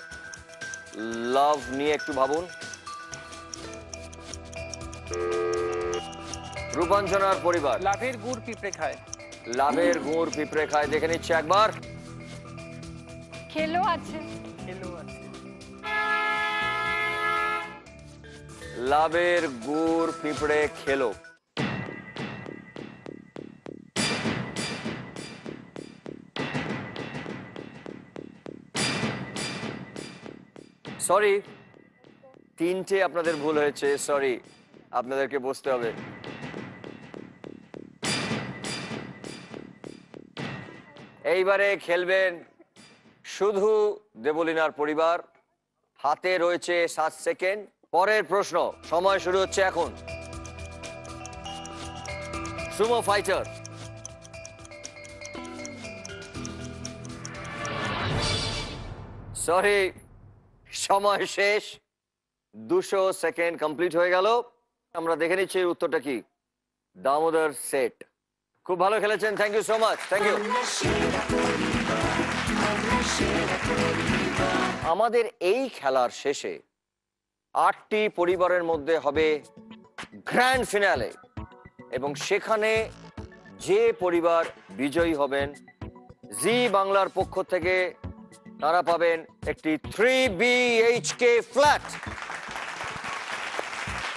লাভ নিয়ে একটু ভাবুন। রূপাঞ্জনার পরিবার লাভের গুড় পিঁপড়ে খায়। লাভের গুড় পিঁপড়ে খায়। দেখে নিচ্ছে একবার। খেলো আছে। খেলো আছে। লাভের গুড় পিঁপড়ে খেলো। সরি, তিনটে আপনাদের ভুল হয়েছে, সরি, আপনাদেরকে বসতে হবে। এইবারে খেলবেন শুধু দেবলিনার পরিবার। হাতে রয়েছে 7 সেকেন্ড। পরের প্রশ্ন। সময় শুরু হচ্ছে এখন। Sumo fighter. সরি, সময় শেষ। 200 সেকেন্ড কমপ্লিট হয়ে গেল। আমরা দেখে নিচ্ছি উত্তরটা কি। দামোদর সেট। খুব ভালো খেলেছেন, thank you so much, thank you. আমাদের এই খেলার শেষে 8টি পরিবারের মধ্যে হবে গ্র্যান্ড ফিনালে এবং সেখানে যে পরিবার বিজয়ী হবেন, জি বাংলার পক্ষ থেকে তারা পাবেন একটি 3 BHK ফ্ল্যাট।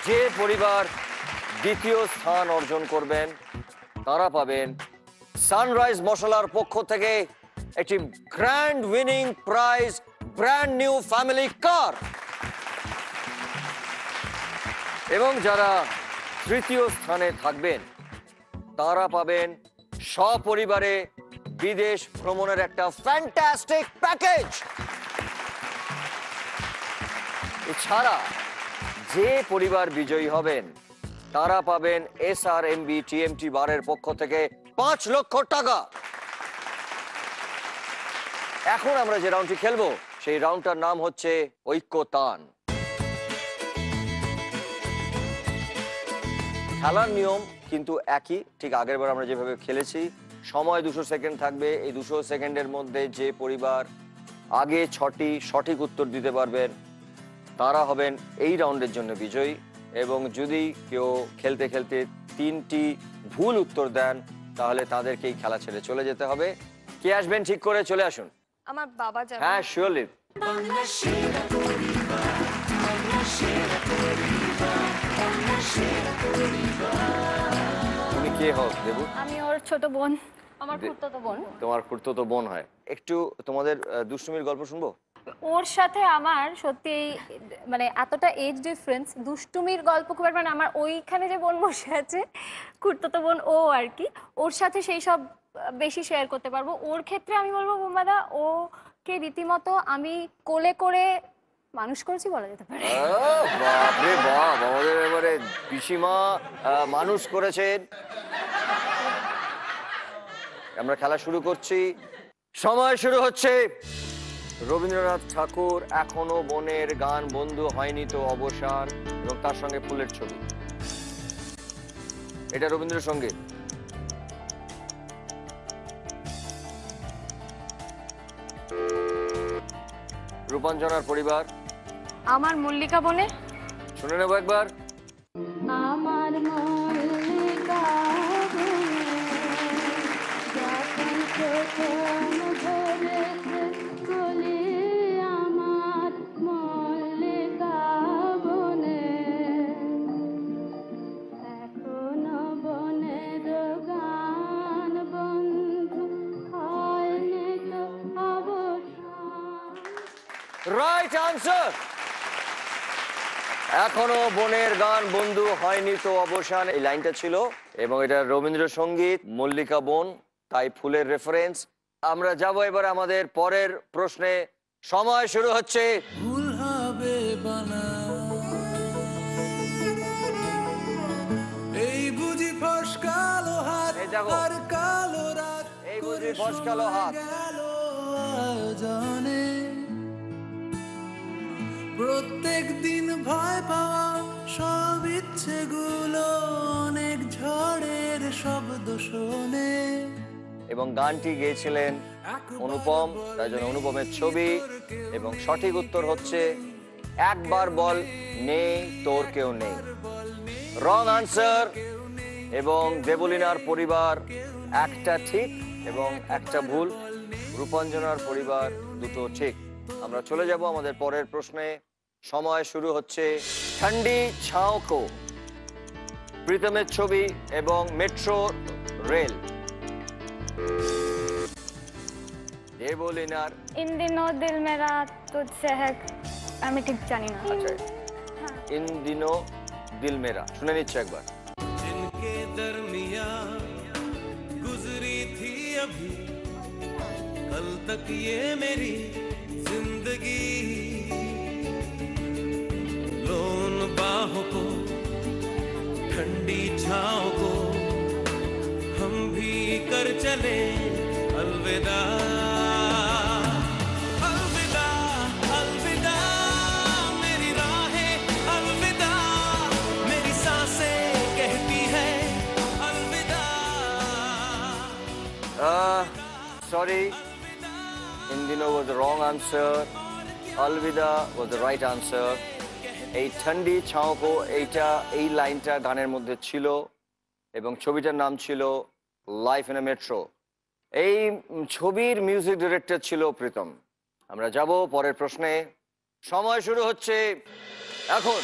যে পরিবার দ্বিতীয় স্থান অর্জন করবেন তারা পাবেন সানরাইজ মশলার পক্ষ থেকে একটি grand winning prize, brand new family কার। এবং যারা তৃতীয় স্থানে থাকবেন তারা পাবেন সপরিবারে বিদেশ ভ্রমণের একটা ফ্যান্টাস্টিক প্যাকেজ। এছাড়া যে পরিবার বিজয়ী হবেন তারা পাবেন SRMB TMT বারের পক্ষ থেকে 5 লক্ষ টাকা। এখন আমরা যে রাউন্ডটি খেলবো সেই রাউন্ডটার নাম হচ্ছে ঐক্যতান। খেলার নিয়ম কিন্তু একই, ঠিক আগেরবার আমরা যেভাবে খেলেছি। সময় 200 সেকেন্ড থাকবে। এই 200 সেকেন্ডের মধ্যে যে পরিবার আগে 6টি সঠিক উত্তর দিতে পারবেন তারা হবেন এই রাউন্ডের জন্য বিজয়ী। এবং যদি কেউ খেলতে খেলতে 3টি ভুল উত্তর দেন তাহলে তাদেরকেই খেলা ছেড়ে চলে যেতে হবে। কে আসবেন ঠিক করে চলে আসুন। আমার বাবা যাবে। হ্যাঁ, শিওরলি। তুমি কে হও দেবু? আমি ওর ছোট বোন। আমার খুড়তুতো বোন। তোমার খুড়তুতো বোন হয়। একটু তোমাদের দুষ্টুমির গল্প শুনবো। ওর সাথে আমার সত্যি মানে এতটা এজ ডিফারেন্স, দুষ্টুমির গল্প খুব একটা মানে আমার ওইখানে যে বোন বসে আছে খুড়তুতো বোন ও আর কি, ওর সাথে সেই সব বেশি শেয়ার করতে পারবো। ওর ক্ষেত্রে আমি বলবো বোম্বাদা ওকে রীতিমতো আমি কোলে করে মানুষ করেছি বলা যেতে পারে। বাপরে বাপ, আমাদের এবারে পিসিমা মানুষ করেছেন। আমরা খেলা শুরু করছি, সময় শুরু হচ্ছে। রবীন্দ্রনাথ ঠাকুর এখনো বনের গান বন্ধু হয়নি তো অবসান, এবং তার সঙ্গে ফুলের ছবি। এটা রবীন্দ্রসঙ্গীত। রূপাঞ্জনার পরিবার। আমার মল্লিকা বনে। শুনে নেবো একবার। আমার মল্লিকা আমার মল্লিকা বনে এখনো বনের গান বন্ধু হয়নি তো অবসান। Right answer. এখনো বনের গান বন্ধু হয়নি তো অবসান, এই লাইনটা ছিল, এবং এটা রবীন্দ্রসঙ্গীত। মল্লিকা বন, তাই ফুলের রেফারেন্স। আমরা যাব এবার আমাদের পরের প্রশ্নে। সময় শুরু হচ্ছে। ভুল হবে বানা, এই বুঝি ফসকালো হাত আর কালো রাত, এই বুঝি ফসকালো হাত গেল আয়োজনে। প্রত্যেক দিন ভয় পাওয়া সব ইচ্ছেগুলো অনেক ঝড়ের শব্দ শোনে। এবং গানটি গেয়েছিলেন অনুপম, তাই জন্য অনুপমের ছবি। এবং সঠিক উত্তর হচ্ছে একবার বল নেই তোর কেউ নেই। Wrong answer. এবং দেবলীনার পরিবার একটা ঠিক এবং একটা ভুল, রূপাঞ্জনার পরিবার দুটো ঠিক। আমরা চলে যাব আমাদের পরের প্রশ্নে। সময় শুরু হচ্ছে। ঠান্ডি ছাও কো, প্রীতমের ছবি এবং মেট্রো রেল। দেবলীনার ইন দিনো দিল মেরা তুঝসে হ্যায়, আমি ঠিক জানি না। আচ্ছা, ইন দিনো দিল মেরা শুনে নিচ্ছে একবার। जिनके दरमिया गुजरी थी अभी कल तक ये मेरी जिंदगी, लो उन बाहों को ठंडी छाँव को हम भी कर चले अलविदा। अलविदा अलविदा मेरी राहें, अलविदा मेरी सांसें कहती है अलविदा। Sorry, in Dino was the wrong answer. Alvida was the right answer. এই ঠান্ডি ছাওকো, এইটা এই লাইনটা গানের মধ্যে ছিল এবং ছবিটার নাম ছিল লাইফ ইন এ মেট্রো। এই ছবির মিউজিক ডিরেক্টর ছিল প্রীতম। আমরা যাব পরের প্রশ্নে। সময় শুরু হচ্ছে এখন।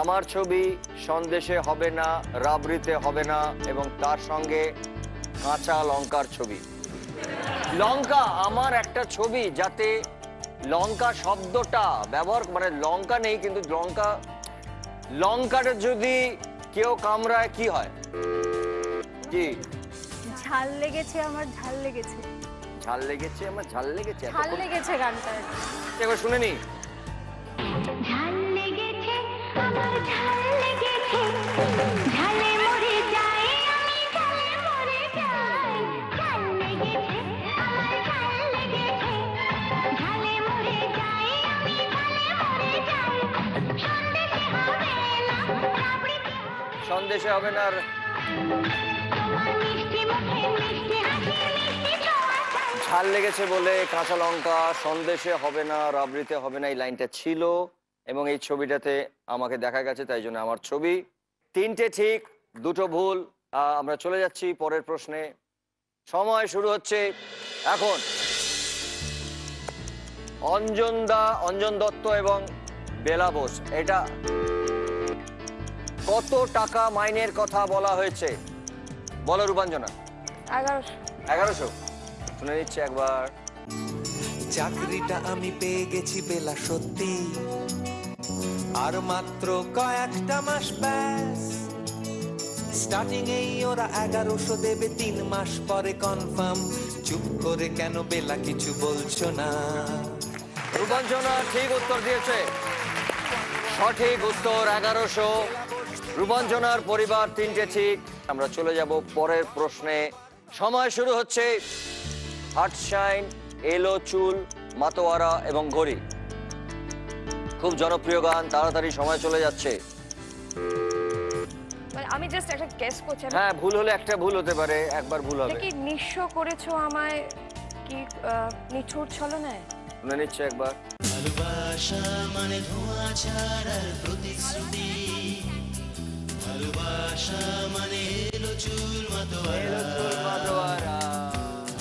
আমার ছবি সন্দেশে হবে না, রাবড়িতে হবে না, এবং তার সঙ্গে কাঁচা লঙ্কার ছবি। লঙ্কা, আমার একটা ছবি যাতে লঙ্কা শব্দটা ব্যবহার, মানে লঙ্কা নেই কিন্তু লঙ্কা, লঙ্কাটা যদি কেউ কামড়ায় কি হয়? কি ঝাল লেগেছে আমার, ঝাল লেগেছে, ঝাল লেগেছে আমার, ঝাল লেগেছে, ঝাল লেগেছে গানটা। এবার শুনে নি। ঝাল লেগেছে আমার, ঝাল লেগেছে, ঝালে মরে যাই আমি, ঝালে মরে যাই। ঝাল লেগেছে আমার, ঝাল লেগেছে, ঝালে মরে যাই আমি, ঝালে মরে যাই। সন্দেশে হবে না, তোমার মিষ্টি মুখে মিষ্টি হাসি, মিষ্টি ছোঁয়া চাই। ঝাল লেগেছে বলে কাঁচা লঙ্কা, সন্দেশে হবে না, রাবড়িতে হবে না, এই লাইনটা ছিল এবং এই ছবিটাতে আমাকে দেখা গেছে, তাই জন্য আমার ছবি। তিনটে ঠিক, দুটো ভুল। আমরা চলে যাচ্ছি পরের প্রশ্নে। সময় শুরু হচ্ছে এখন। অঞ্জন দত্ত এবং বেলা বোস, এটা কত টাকা মাইনের কথা বলা হয়েছে? বলো রূপাঞ্জনা। 1100। 1100 শুনে নিচ্ছে একবার। চাকরিটা আমি পেয়ে গেছি বেলা সত্যি, আর মাত্র কয়েকটা মাস ব্যাস। স্টার্টিং এই ওরা 1100 দেবে, 3 মাস পরে কনফার্ম। চুপ করে কেন বেলা কিছু বলছো না? রূপাঞ্জনা ঠিক উত্তর দিয়েছে, সঠিক উত্তর 1100। রূপাঞ্জনার পরিবার 3টে ঠিক। আমরা চলে যাব পরের প্রশ্নে। সময় শুরু হচ্ছে। হাটশাইন, এলো চুল, মাতোয়ারা এবং ঘড়ি, খুব জনপ্রিয় গান। তাড়াতাড়ি সময় চলে যাচ্ছে। মানে আমি জাস্ট একটা গেস করছি। হ্যাঁ, ভুল হলে একটা ভুল হতে পারে, একবার ভুল হবে। কি নিঃস্ব করেছো আমায়, কি নিঠুর ছলনায়? শুনে নিচ্ছে একবার। ভালোবাসা মানে ধোঁয়া ছাড়ার প্রতিশ্রুতি, ভালোবাসা মানে এলো চুল মাতোয়ারা,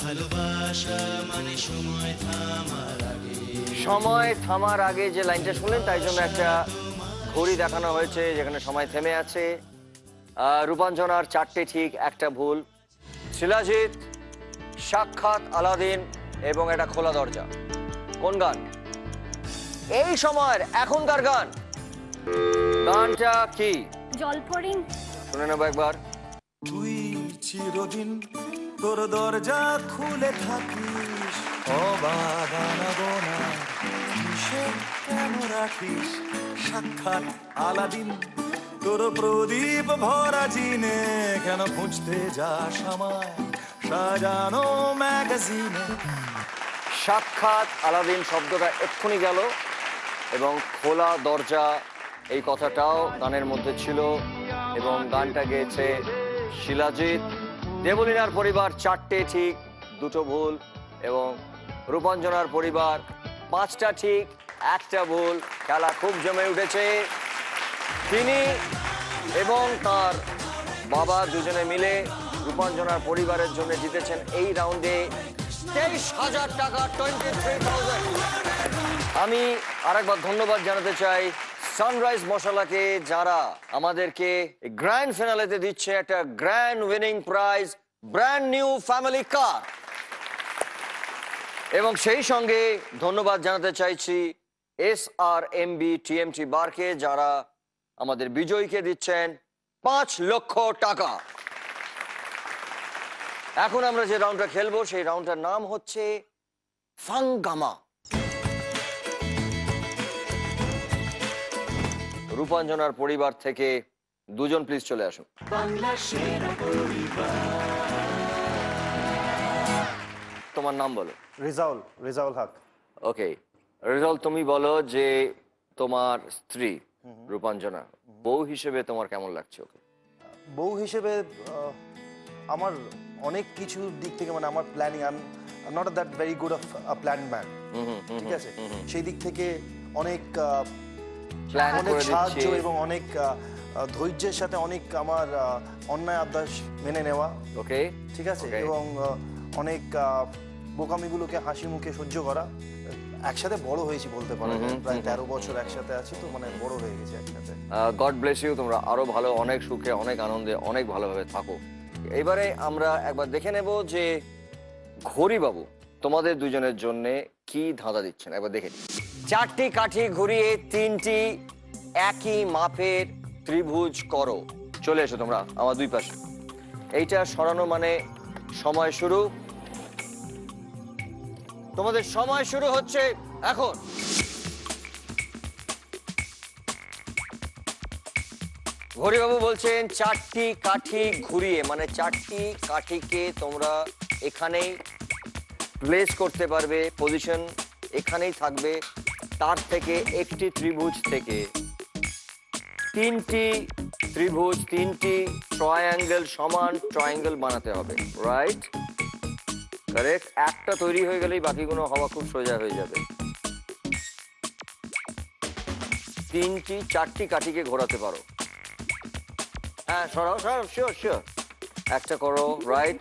ভালোবাসা মানে সময় থামার আগে। সময় থামার আগে যে লাইনটা শুনলেন, তাই জন্য একটা ঘড়ি দেখানো হয়েছে যেখানে সময় থেমে আছে। রূপাঞ্জনার 4টে ঠিক, একটা ভুল। শিলাজিৎ, সাক্ষাৎ, আলাদিন এবং একটা খোলা দরজা। কোন গান? এই সময়ের এখনকার গান। গানটা কি? জলপরিং। শুনে নেবো একবার। তুই চিরদিন তোর দরজা খুলে থাকিস, অবাগানা গোনা কিসে কেন রাখিস? সাক্ষাৎ, আলাদিন, তোর প্রদীপ ভরা জিনে কেন খুঁজতে যাস আমায় সাজানো ম্যাগাজিনে? সাক্ষাৎ, আলাদিন শব্দটা এক্ষুনি গেল, এবং খোলা দরজা এই কথাটাও গানের মধ্যে ছিল, এবং গানটা গেয়েছে শিলাজিৎ। দেবলীনার পরিবার 4টে ঠিক, 2টো ভুল, এবং রূপাঞ্জনার পরিবার 5টা ঠিক, 1টা ভুল। খেলা খুব জমে উঠেছে। তিনি এবং তার বাবা দুজনে মিলে রূপাঞ্জনার পরিবারের জন্য জিতেছেন এই রাউন্ডে 23,000 টাকা, 23,000। আমি আরেকবার ধন্যবাদ জানাতে চাই সানরাইজ মশলাকে, যারা আমাদেরকে গ্র্যান্ড ফিনালেতে দিচ্ছে একটা grand winning prize, brand new family কার। এবং সেই সঙ্গে ধন্যবাদ জানাতে চাইছি SRMB TMT বারকে, যারা আমাদের বিজয়ীকে দিচ্ছেন 5 লক্ষ টাকা। এখন আমরা যে রাউন্ডটা খেলবো সেই রাউন্ডটার নাম হচ্ছে ফাঙ্গামা। রূপাঞ্জনার পরিবার থেকে 2জন প্লিজ চলে আসুন। তোমার নাম বলো। রেজাউল হক। ওকে রেজাউল, তুমি বলো যে তোমার স্ত্রী রূপাঞ্জনা, বউ হিসেবে তোমার কেমন লাগছে ওকে? বউ হিসেবে আমার অনেক কিছু দিক থেকে, মানে আমার planning, I am not that very good of a plan man, ঠিক আছে? সেই দিক থেকে অনেক অনেক সাহায্য এবং অনেক ধৈর্যের সাথে অনেক আমার অন্যায় অভ্যাস মেনে নেওয়া, ওকে ঠিক আছে? এবং অনেক বোকামিগুলোকে হাসি মুখে সহ্য করা। একসাথে বড় হয়েছি বলতে পারা যায়, প্রায় 13 বছর একসাথে আছি, তো মানে বড় হয়ে গেছে একসাথে। গড ব্লেস ইউ, তোমরা আরো ভালো, অনেক সুখে, অনেক আনন্দে, অনেক ভালোভাবে থাকো। এবারে আমরা একবার দেখে নেব যে ঘড়ি বাবু তোমাদের দুজনের জন্য কি ধাঁধা দিচ্ছেন, একবার দেখে নিই। 4টি কাঠি ঘুরিয়ে 3টি একই মাপের ত্রিভুজ করো। চলে এসো তোমরা আমার দুই পাশে। এইটা সরানো মানে সময় শুরু। তোমাদের সময় শুরু হচ্ছে এখন। ঘড়িবাবু বলছেন 4টি কাঠি ঘুরিয়ে, মানে 4টি কাঠিকে তোমরা এখানেই প্লেস করতে পারবে, পজিশন এখানেই থাকবে। তার থেকে একটি ত্রিভুজ থেকে 3টি ত্রিভুজ, 3টি ট্রায়াঙ্গেল, সমান ট্রায়াঙ্গেল বানাতে হবে, রাইট? কারেক্ট। একটা তৈরি হয়ে গেলেই বাকিগুলো হওয়া খুব সোজা হয়ে যাবে। 4টি কাঠিকে ঘোরাতে পারো। হ্যাঁ, সরাও সরাও, শিওর শিওর। একটা করো, রাইট।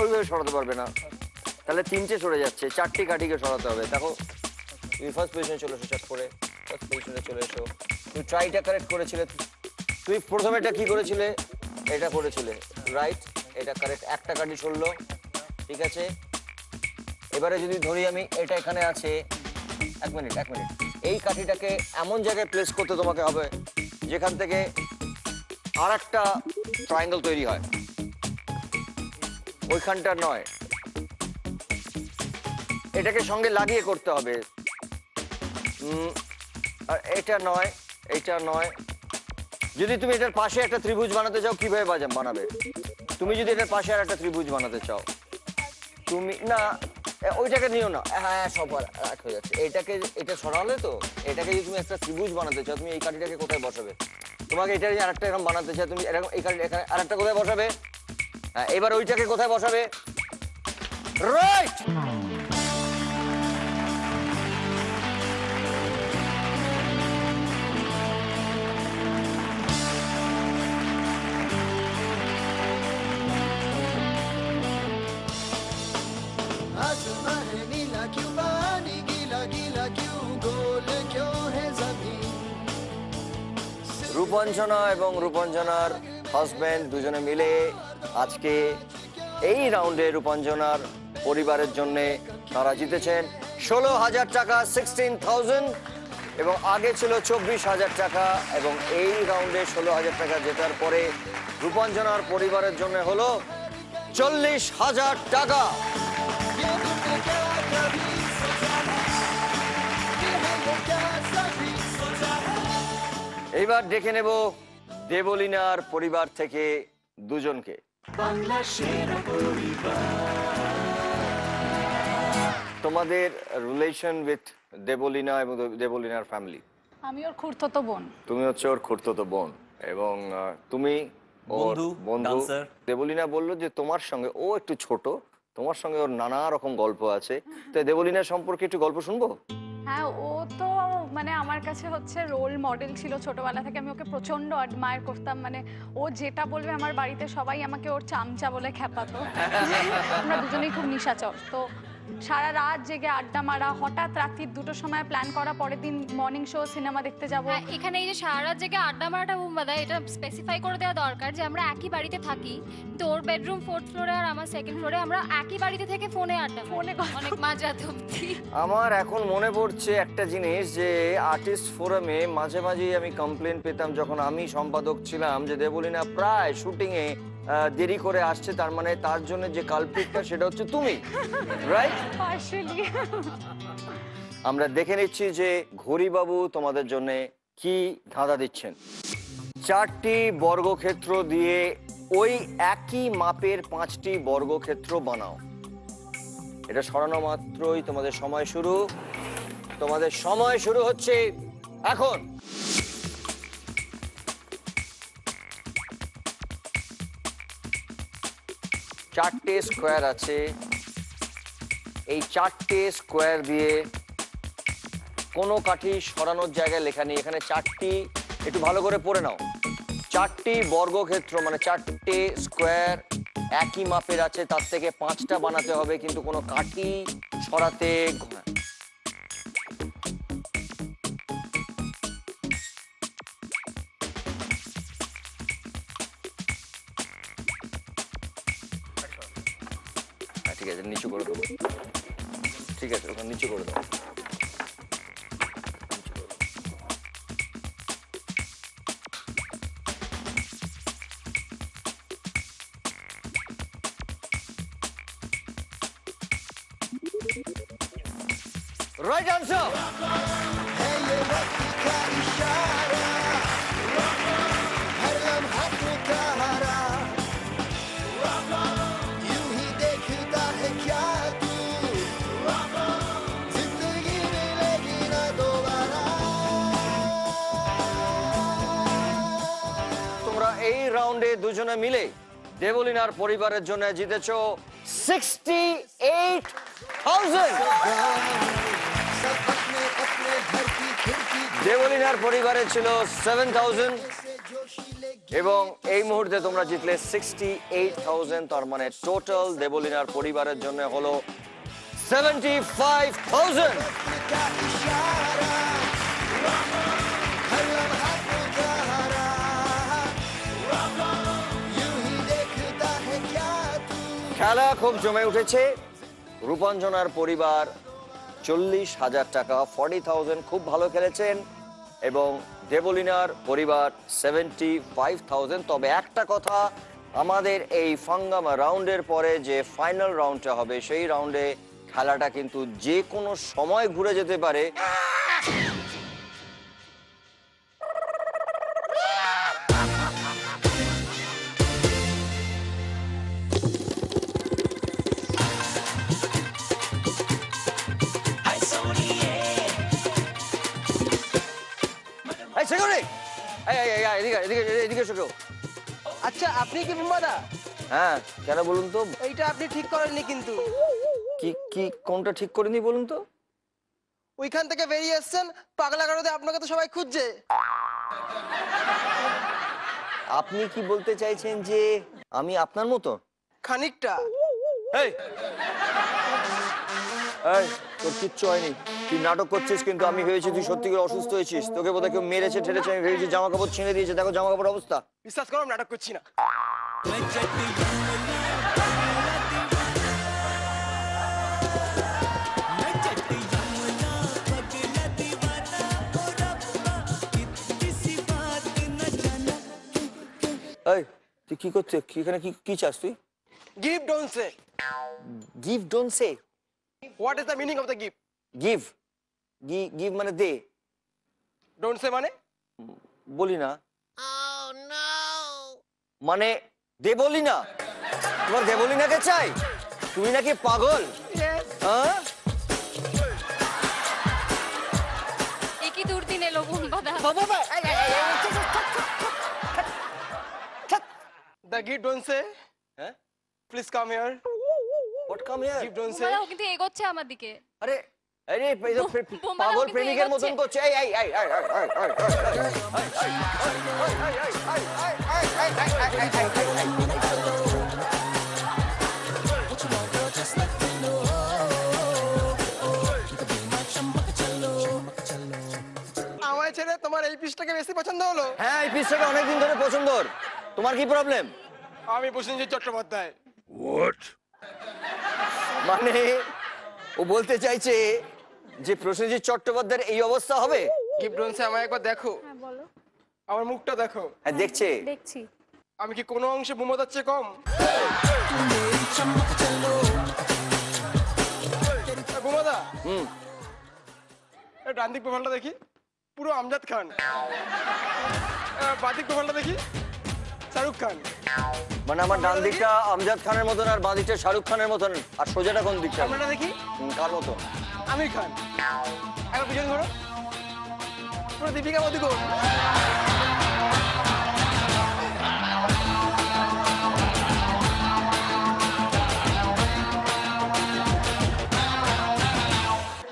ওইভাবে সরাতে পারবে না, তাহলে 3টে সরে যাচ্ছে। 4টি কাঠিকে সরাতে হবে। দেখো তুমি ফার্স্ট পজিশনে চলে এসো, চট করে ফার্স্ট পজিশনে চলে এসো। তুমি ট্রাইটা কারেক্ট করেছিলে, তুমি প্রথমে এটা কি করেছিলে? এটা করেছিলে, রাইট? এটা কারেক্ট, একটা কাঠি সরলো, ঠিক আছে। এবারে যদি ধরি আমি এটা এখানে আছে, এক মিনিট, এই কাঠিটাকে এমন জায়গায় প্লেস করতে তোমাকে হবে যেখান থেকে আর একটা ট্রায়াঙ্গেল তৈরি হয়, ওইখানটা নয়, এটাকে সঙ্গে লাগিয়ে করতে হবে। আর এটা নয়, এটা নয়। যদি তুমি এটার পাশে একটা ত্রিভুজ বানাতে চাও, কিভাবে বানাবে? তুমি যদি এটার পাশে আর একটা ত্রিভুজ বানাতে চাও, তুমি না ওইটাকে নিও না, হ্যাঁ সব এক হয়ে যাচ্ছে। এটা সরালে তো, এটাকে যদি তুমি একটা ত্রিভুজ বানাতে চাও, তুমি এই কাঠিটাকে কোথায় বসাবে? তোমাকে এটা আর একটা এরকম বানাতে চাও, তুমি এরকম এই কাঠিটা এখানে আর একটা কোথায় বসাবে? হ্যাঁ, এবার ওইটাকে কোথায় বসাবে? রাইট। রূপঞ্জনা এবং রূপঞ্জনার হাজব্যান্ড দুজনে মিলে আজকে এই রাউন্ডে রূপঞ্জনার পরিবারের জন্য তারা জিতেছেন 16,000 টাকা, 16,000, এবং আগে ছিল 24,000 টাকা। এবং এই রাউন্ডে 16,000 টাকা জেতার পরে রূপঞ্জনার পরিবারের জন্য হলো 40,000 টাকা। এইবার ডেকে নেব দেবলীনার পরিবার থেকে দুজনকে। তোমাদের রিলেশন উইথ দেবলীনা এবং দেবলীনার ফ্যামিলি? আমি ওর খুড়তো বোন। তুমি হচ্ছে ওর খুড়তো বোন এবং তুমি বন্ধু। দেবলীনা বললো যে তোমার সঙ্গে, ও একটু ছোট, তোমার সঙ্গে ওর নানা রকম গল্প আছে, তো দেবলীনার সম্পর্কে একটু গল্প শুনবো? হ্যাঁ, ও তো মানে আমার কাছে হচ্ছে রোল মডেল ছিল ছোটবেলা থেকে। আমি ওকে প্রচন্ড অ্যাডমায়ার করতাম। মানে ও যেটা বলবে, আমার বাড়িতে সবাই আমাকে ওর চামচা বলে খেপাতো। আমরা দুজনেই খুব নিশাচর। তো সারা রাত জেগে আড্ডা মারা, হঠাৎ রাত্রির 2টোর সময় প্ল্যান করা পরের দিন মর্নিং শো সিনেমা দেখতে যাব। এখানে এই যে সারা রাত জেগে আড্ডা মারাটা বুম্বাদা, এটা স্পেসিফাই করে দেওয়া দরকার যে আমরা একই বাড়িতে থাকি, তো ওর বেডরুম 4th ফ্লোরে আর আমার 2nd ফ্লোরে, আমরা একই বাড়িতে থেকে ফোনে আড্ডা, ফোনে অনেক মাঝরাত অবধি। আমার এখন মনে পড়ছে একটা জিনিস, যে আর্টিস্ট ফোরামে মাঝে মাঝেই আমি কমপ্লেন পেতাম যখন আমি সম্পাদক ছিলাম, যে দেবলীনা প্রায় শুটিংয়ে দেরি করে আসছে, তার মানে তার জন্য যে কালপ্রিটটা সেটা হচ্ছে তুমি, রাইট? আমরা দেখে নিচ্ছি যে ঘড়িবাবু তোমাদের জন্য কি ধাঁধা দিচ্ছেন। 4টি বর্গক্ষেত্র দিয়ে ওই একই মাপের 5টি বর্গক্ষেত্র বানাও। এটা সরানো মাত্রই তোমাদের সময় শুরু। তোমাদের সময় শুরু হচ্ছে এখন। চারটে স্কোয়ার আছে, এই 4টে স্কোয়ার দিয়ে কোনো কাঠি সরানোর জায়গায় লেখা নেই, এখানে 4টি, একটু ভালো করে পড়ে নাও, 4টি বর্গক্ষেত্র মানে 4টে স্কোয়ার একই মাপের আছে, তার থেকে 5টা বানাতে হবে, কিন্তু কোনো কাঠি সরাতে ঠিক আছে, নিচু করে দেবো, ঠিক আছে, ওখানে নিচু করে দেবো। Right answer. তোমরা এই রাউন্ডে দুজনে মিলে দেবলীনার পরিবারের জন্য জিতেছো 68,000। দেবলীনার পরিবারে ছিল 7,000 এবং এই মুহূর্তে তোমরা জিতলে 68,000। তার মানে টোটাল দেবলীনার পরিবারের জন্য হলো 75,000। খেলা খুব জমে উঠেছে। রূপাঞ্জনার পরিবার 40,000 টাকা, 40,000, খুব ভালো খেলেছেন। এবং দেবলিনার পরিবার 75,000। তবে একটা কথা, আমাদের এই ফাঙ্গামা রাউন্ডের পরে যে ফাইনাল রাউন্ডটা হবে, সেই রাউন্ডে খেলাটা কিন্তু যে কোনো সময় ঘুরে যেতে পারে। আচ্ছা, আপনি কি বুম্বাদা? হ্যাঁ, কেন বলুন তো? এইটা আপনি ঠিক করেননি কিন্তু। কি কি কোনটা ঠিক করিনি বলুন তো? ওইখান থেকে বেরিয়ে এসেছেন, পাগলা গারদে আপনাকে তো সবাই খুঁজছে। আপনি কি বলতে চাইছেন যে আমি আপনার মতো? খানিকটা। এই এই, তোর কিচ্ছু হয়নি, তুই নাটক করছিস। কিন্তু আমি ভেবেছি তুই সত্যি করে অসুস্থ হয়েছিস। তোকে বোধহয় কেউ মেরেছে ঠেলেছে। আমি ভেবেছি জামা কাপড় ছিঁড়ে দিয়েছে। দেখো জামা কাপড় অবস্থা। বিশ্বাস করো, নাটক করছি না। এই, তুই কি করছিস? এখানে কি কি চাস তুই? Give don't say. Give don't say? What is the meaning of the give? Give give মানে দে। ডোন্ট সে মানে? বলি না। মানে দেবলিনা? তোমার দেবলিনাকে চাই? তুমি নাকি পাগল? হ্যাঁ, একই দুর্দিন এলো বুম্বাদা। The give don't say. হ্যাঁ, please come here. What come here? Give don't say. বুম্বাদা ও কিন্তু এগোচ্ছে আমার দিকে। আরে আরে, বোম্বাদা পাগল কিন্তু প্রেমিকের এগোচ্ছে। মতন করছে। এই এই এই এই আমায় ছেড়ে তোমার এই পিসটাকে বেশি পছন্দ হলো? হ্যাঁ, এই পিসটাকে অনেকদিন ধরে পছন্দ। তোমার কি প্রবলেম? আমি প্রসেনজিৎ চট্টোপাধ্যায়। মানে ও বলতে চাইছে যে প্রসেনজিৎ চট্টোপাধ্যায়ের এই অবস্থা হবে? গিভ ডোন্ট সে, আমায় একবার দেখো। হ্যাঁ বলো। আমার মুখটা দেখো। হ্যাঁ, দেখছে। দেখছি। আমি কি কোনো অংশে বুম্বাদার চেয়ে কম? বুম্বাদা, ডান দিক প্রোফাইলটা দেখি, পুরো আমজাদ খান। বাঁ দিক প্রোফাইলটা দেখি, শাহরুখ খান। মানে আমার ডান দিকটা আমজাদ খানের মতন আর বাঁ দিকটা শাহরুখ খানের মতন, আর সোজাটা কোন দিকটা? সামনেটা দেখি, কার মতন? আমির খান। একবার পিছন ধরো, পুরো দীপিকা পাদুকোণ।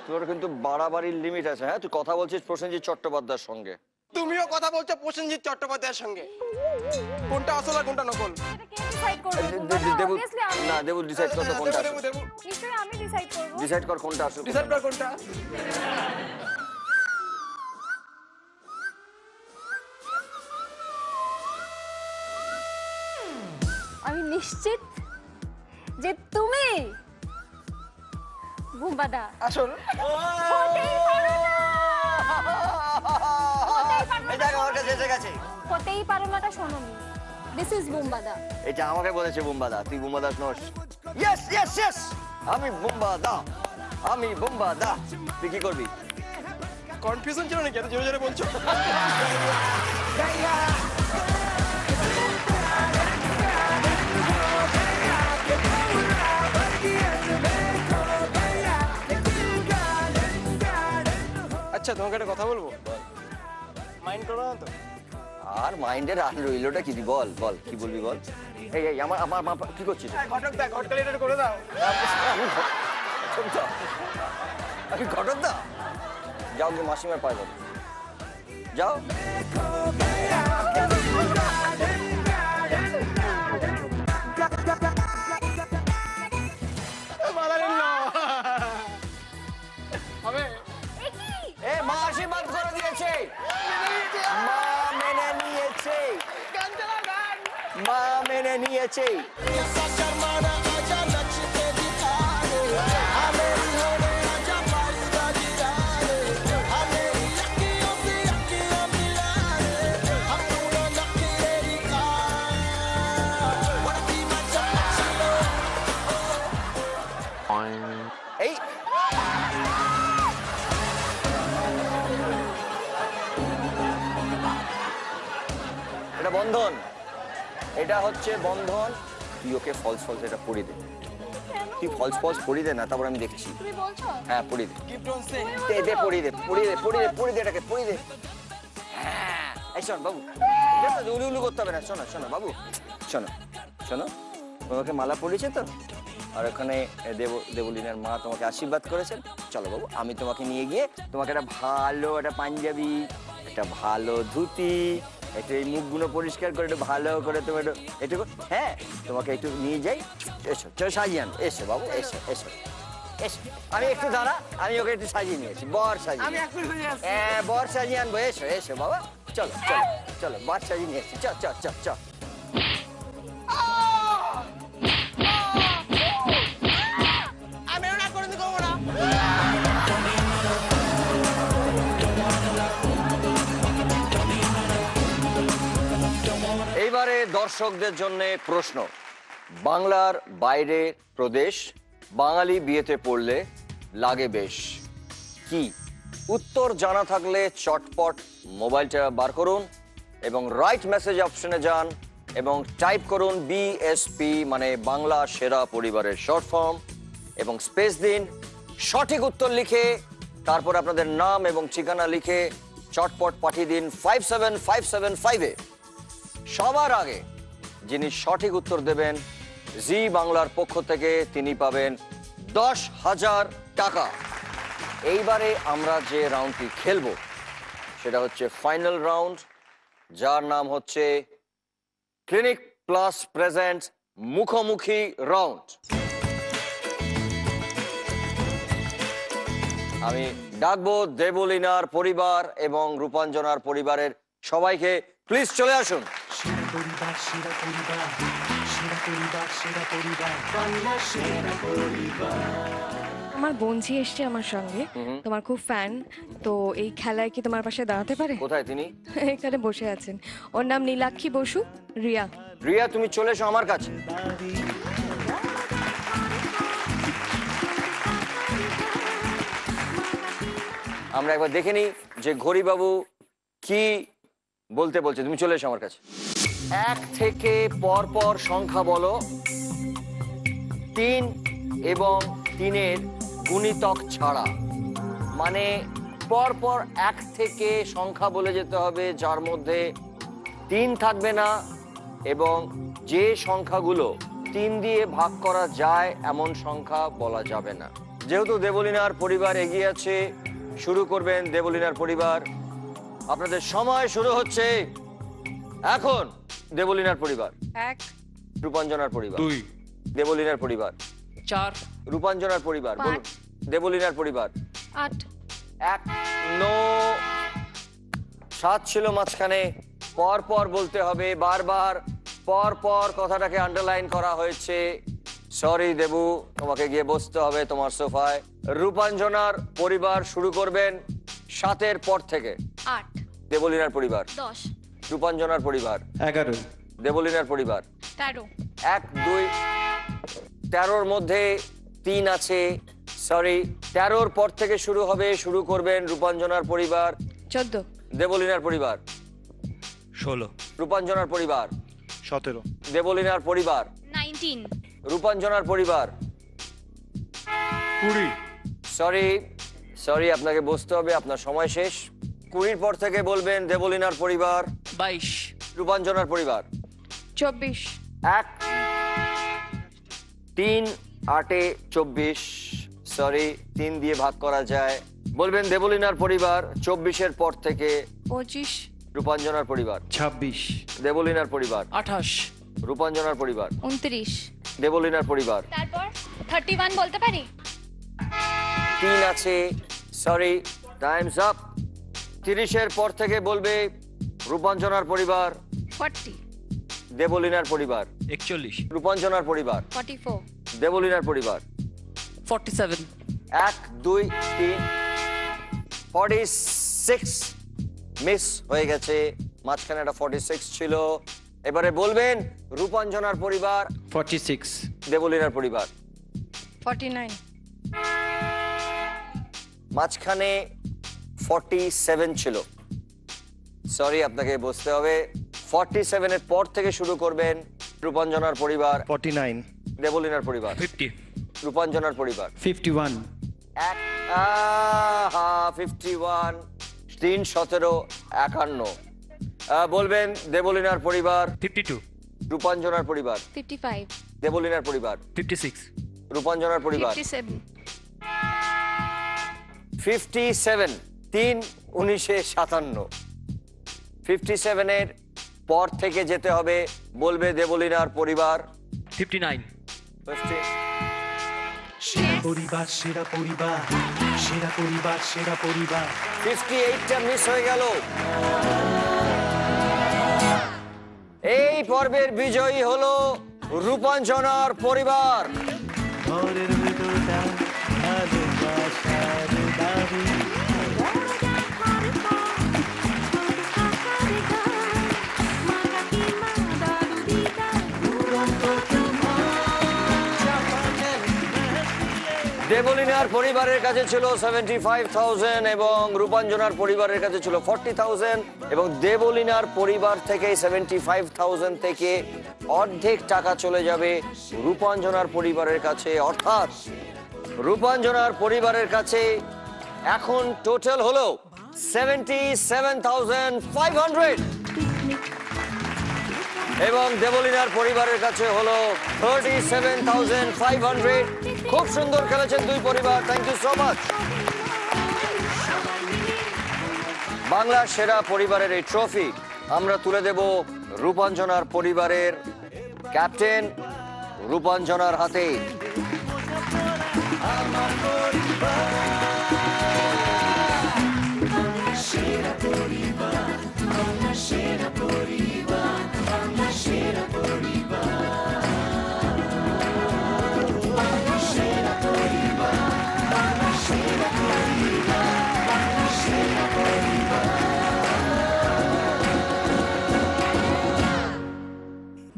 তোর কিন্তু বাড়াবাড়ির লিমিট আছে। হ্যাঁ, তুই কথা বলছিস প্রসেনজিৎ চট্টোপাধ্যায়ের সঙ্গে। তুমিও কথা বলছো প্রসেনজিৎ চট্টোপাধ্যায়ের সঙ্গে। কোনটা আসল আর কোনটা নকল? ডিসাইড করবে দেবু, obviously আমি। না দেবু, ডিসাইড কর তো কোনটা আসল। নিশ্চয়ই আমি ডিসাইড করব। ডিসাইড কর কোনটা আসল। ডিসাইড কর কোনটা। আমি নিশ্চিত যে তুমি বুম্বাদা। আসল? হতেই পারো না। এই দেখ, আমার কাছে এসে গেছে। হতেই পারো নাটা শোনোনি। This is বুম্বাদা। এটা আমাকে বলেছে বুম্বাদা। তুই বুম্বাদা নস। ইয়েস ইয়েস ইয়েস, আমি বুম্বাদা, আমি বুম্বাদা। তুই কি করবি? কনফিউশন ছিল নাকি? এত জোরে জোরে বলছো। আচ্ছা, তোমাকে একটা কথা বলবো, মাইন্ড করো না তো? আর মাইন্ডের আর রইলোটা কি? বল বল, কি বলবি বল। এই এই আমার আমার কি করছিস? ঘটক দা, ঘটকালি এটা করে দাও। আমি ঘটক দা? যাও গিয়ে মাসিমার পায়ে যাও, যাও। হবে? এ মা আশীর্বাদ করে দিয়েছে। মা মেনে নিয়েছে। মা মেনে নিয়ে নিয়েছে। এই এটা বন্ধন, এটা হচ্ছে বন্ধন। তুই ওকে ফলস ফলস এটা পড়ি দে, তুই ফলস ফলস পড়ি দে না, তারপর আমি দেখছি। তুমি বলছো? হ্যাঁ পড়ি দে, দে পড়ি দে, পড়ি দে, পড়ি দে, পড়ি দে, এটাকে পড়ি দে। হ্যাঁ এই শোন বাবু, উলু উলু করতে হবে না। শোনো শোনো বাবু, শোনো শোনো, তোমাকে মালা পরিয়েছে তো, আর ওখানে দেবলীনার মা তোমাকে আশীর্বাদ করেছেন। চলো বাবু, আমি তোমাকে নিয়ে গিয়ে তোমাকে একটা ভালো একটা পাঞ্জাবি, একটা ভালো ধুতি, একটু এই মুখগুলো পরিষ্কার করে একটু ভালো করে তুমি একটু হ্যাঁ তোমাকে একটু নিয়ে যাই। এসো চলো সাজিয়ে আন, এসো বাবু, এসো এসো এসো। আমি একটু দাঁড়া, আমি ওকে একটু সাজিয়ে নিয়েছি, বর সাজিয়ে। হ্যাঁ বর সাজিয়ে আনবো, এসো এসো বাবা, চলো চলো চলো, বর সাজিয়ে নিয়ে এসছি, চল চল চল চল। এইবারে দর্শকদের জন্য প্রশ্ন। বাংলার বাইরে প্রদেশ বাঙালি বিয়েতে পড়লে লাগে বেশ, কি? উত্তর জানা থাকলে চটপট মোবাইলটা বার করুন এবং রাইট মেসেজ অপশনে যান এবং টাইপ করুন বিএসপি, মানে বাংলা সেরা পরিবারের শর্ট ফর্ম, এবং স্পেস দিন। সঠিক উত্তর লিখে তারপর আপনাদের নাম এবং ঠিকানা লিখে চটপট পাঠিয়ে দিন 57575-এ। সবার আগে যিনি সঠিক উত্তর দেবেন জি বাংলার পক্ষ থেকে তিনি পাবেন 10,000 টাকা। এইবারে আমরা যে রাউন্ডটি খেলবো সেটা হচ্ছে ফাইনাল রাউন্ড, যার নাম হচ্ছে ক্লিনিক প্লাস প্রেজেন্ট মুখোমুখি রাউন্ড। আমি ডাকবো দেবলীনার পরিবার এবং রূপাঞ্জনার পরিবারের সবাইকে, প্লিজ চলে আসুন। আমার বোনঝি এসছে আমার সঙ্গে, তোমার খুব ফ্যান, তো এই খেলায় কি তোমার পাশে দাঁড়াতে পারে? কোথায় তিনি? এখানে বসে আছেন, ওর নাম নীলাক্ষী বসু, রিয়া। রিয়া তুমি চলে এসো আমার কাছে। আমরা একবার দেখে নিই যে ঘড়িবাবু কি বলতে বলছে। তুমি চলে এসো আমার কাছে। 1 থেকে পর পর সংখ্যা বলো, 3 এবং 3-এর গুণিতক ছাড়া, মানে পর পর 1 থেকে সংখ্যা বলে যেতে হবে যার মধ্যে 3 থাকবে না, এবং যে সংখ্যাগুলো 3 দিয়ে ভাগ করা যায় এমন সংখ্যা বলা যাবে না। যেহেতু দেবলীনার পরিবার এগিয়ে আছে, শুরু করবেন দেবলীনার পরিবার। আপনাদের সময় শুরু হচ্ছে এখন। দেবলীনার পরিবার 1, রূপাঞ্জনার পরিবার 2, দেবলীনার পরিবার 4, রূপাঞ্জনার পরিবার বলুন। দেবলীনার পরিবার 8, 1, 9, 7 ছিল মাঝখানে। পর পর বলতে হবে, বারবার পর পর কথাটাকে আন্ডারলাইন করা হয়েছে। সরি দেবু, তোমাকে গিয়ে বসতে হবে তোমার সোফায়। রূপাঞ্জনার পরিবার শুরু করবেন 7-এর পর থেকে। 8, দেবলীনার পরিবার 10, রূপাঞ্জনার পরিবার 11, দেবলীনার পরিবার 13, 1, 2, 13-র মধ্যে 3 আছে, সরি 13-র পর থেকে শুরু হবে, শুরু করবেন রূপাঞ্জনার পরিবার 14, দেবলীনার পরিবার 16, রূপাঞ্জনার পরিবার 17, দেবলীনার পরিবার 19, রূপাঞ্জনার পরিবার 20, সরি আপনাকে বসতে হবে, আপনার সময় শেষ। 20-র পর থেকে বলবেন দেবলীনার পরিবার 22, রূপাঞ্জনার পরিবার 24, 1, 3, 8-এ 24, সরি 3 দিয়ে ভাগ করা যায়। বলবেন দেবলীনার পরিবার 24-এর পর থেকে 25, রূপাঞ্জনার পরিবার 26, দেবলীনার পরিবার 28, রূপাঞ্জনার পরিবার 29, দেবলীনার পরিবার তারপর 31 বলতে পারি? 3 আছে, সরি টাইমস আপ। 30-এর পর থেকে বলবে রূপাঞ্জনার পরিবার 40, দেবলীনার পরিবার 41 রূপাঞ্জনার পরিবার 44 দেবলীনার পরিবার 47 1 2 3 46 মিস হয়ে গেছে, মাঝখানে একটা 46 ছিল। এবারে বলবেন রূপাঞ্জনার পরিবার 46 দেবলীনার পরিবার 49 মাঝখানে 47 ছিল। সরি, আপনাকে বসতে হবে। 47 এর পর থেকে শুরু করবেন। রূপাঞ্জনার পরিবার 49 দেবলীনার পরিবার 50 রূপাঞ্জনার পরিবার 51 51 3 17 51 বলবেন দেবলীনার পরিবার 52 রূপাঞ্জনার পরিবার 55 দেবলীনার পরিবার 56 রূপাঞ্জনার পরিবার 57 57 3 1957 57 এর পর থেকে যেতে হবে। বলবে দেবলীনার পরিবার 59 সেরা পরিবার সেরা পরিবার সেরা পরিবার সেরা পরিবার 58টা মিস হয়ে গেল। এই পর্বের বিজয়ী হলো রূপাঞ্জনার পরিবার। ঘরের ভেতরটা ভালোবাসার দাবি দেবলীনার পরিবারের কাছে ছিল 75,000 এবং রূপাঞ্জনার পরিবারের কাছে ছিল 40,000 এবং দেবলীনার পরিবার থেকে 75,000 থেকে অর্ধেক টাকা চলে যাবে রূপাঞ্জনার পরিবারের কাছে, অর্থাৎ রূপাঞ্জনার পরিবারের কাছে এখন টোটাল হলো 77,500 এবং দেবলীনার পরিবারের কাছে হলো 37,500। খুব সুন্দর খেলেছেন দুই পরিবার, থ্যাংক ইউ সো মাচ। বাংলার সেরা পরিবারের এই ট্রফি আমরা তুলে দেব রূপাঞ্জনার পরিবারের ক্যাপ্টেন রূপাঞ্জনার হাতে।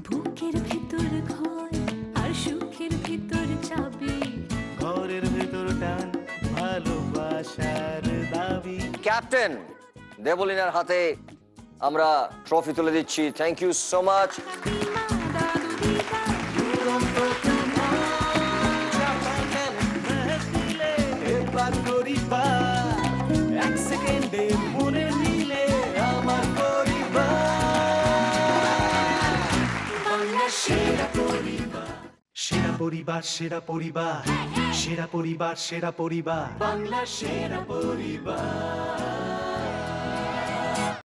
বুকের ভিতর ঘর আর সুখের ভিতর চাবি ঘরের ভেতর টান ভালোবাসার দাবি। ক্যাপ্টেন দেবলীনার হাতে আমরা ট্রফি তুলে দিচ্ছি, থ্যাংক ইউ সো মাচ। এবার পরিবার এক সেকেন্ডে মনে নিলে আমার পরিবার সেরা পরিবার সেরা পরিবার সেরা পরিবার সেরা পরিবার সেরা পরিবার বাংলা সেরা পরিবার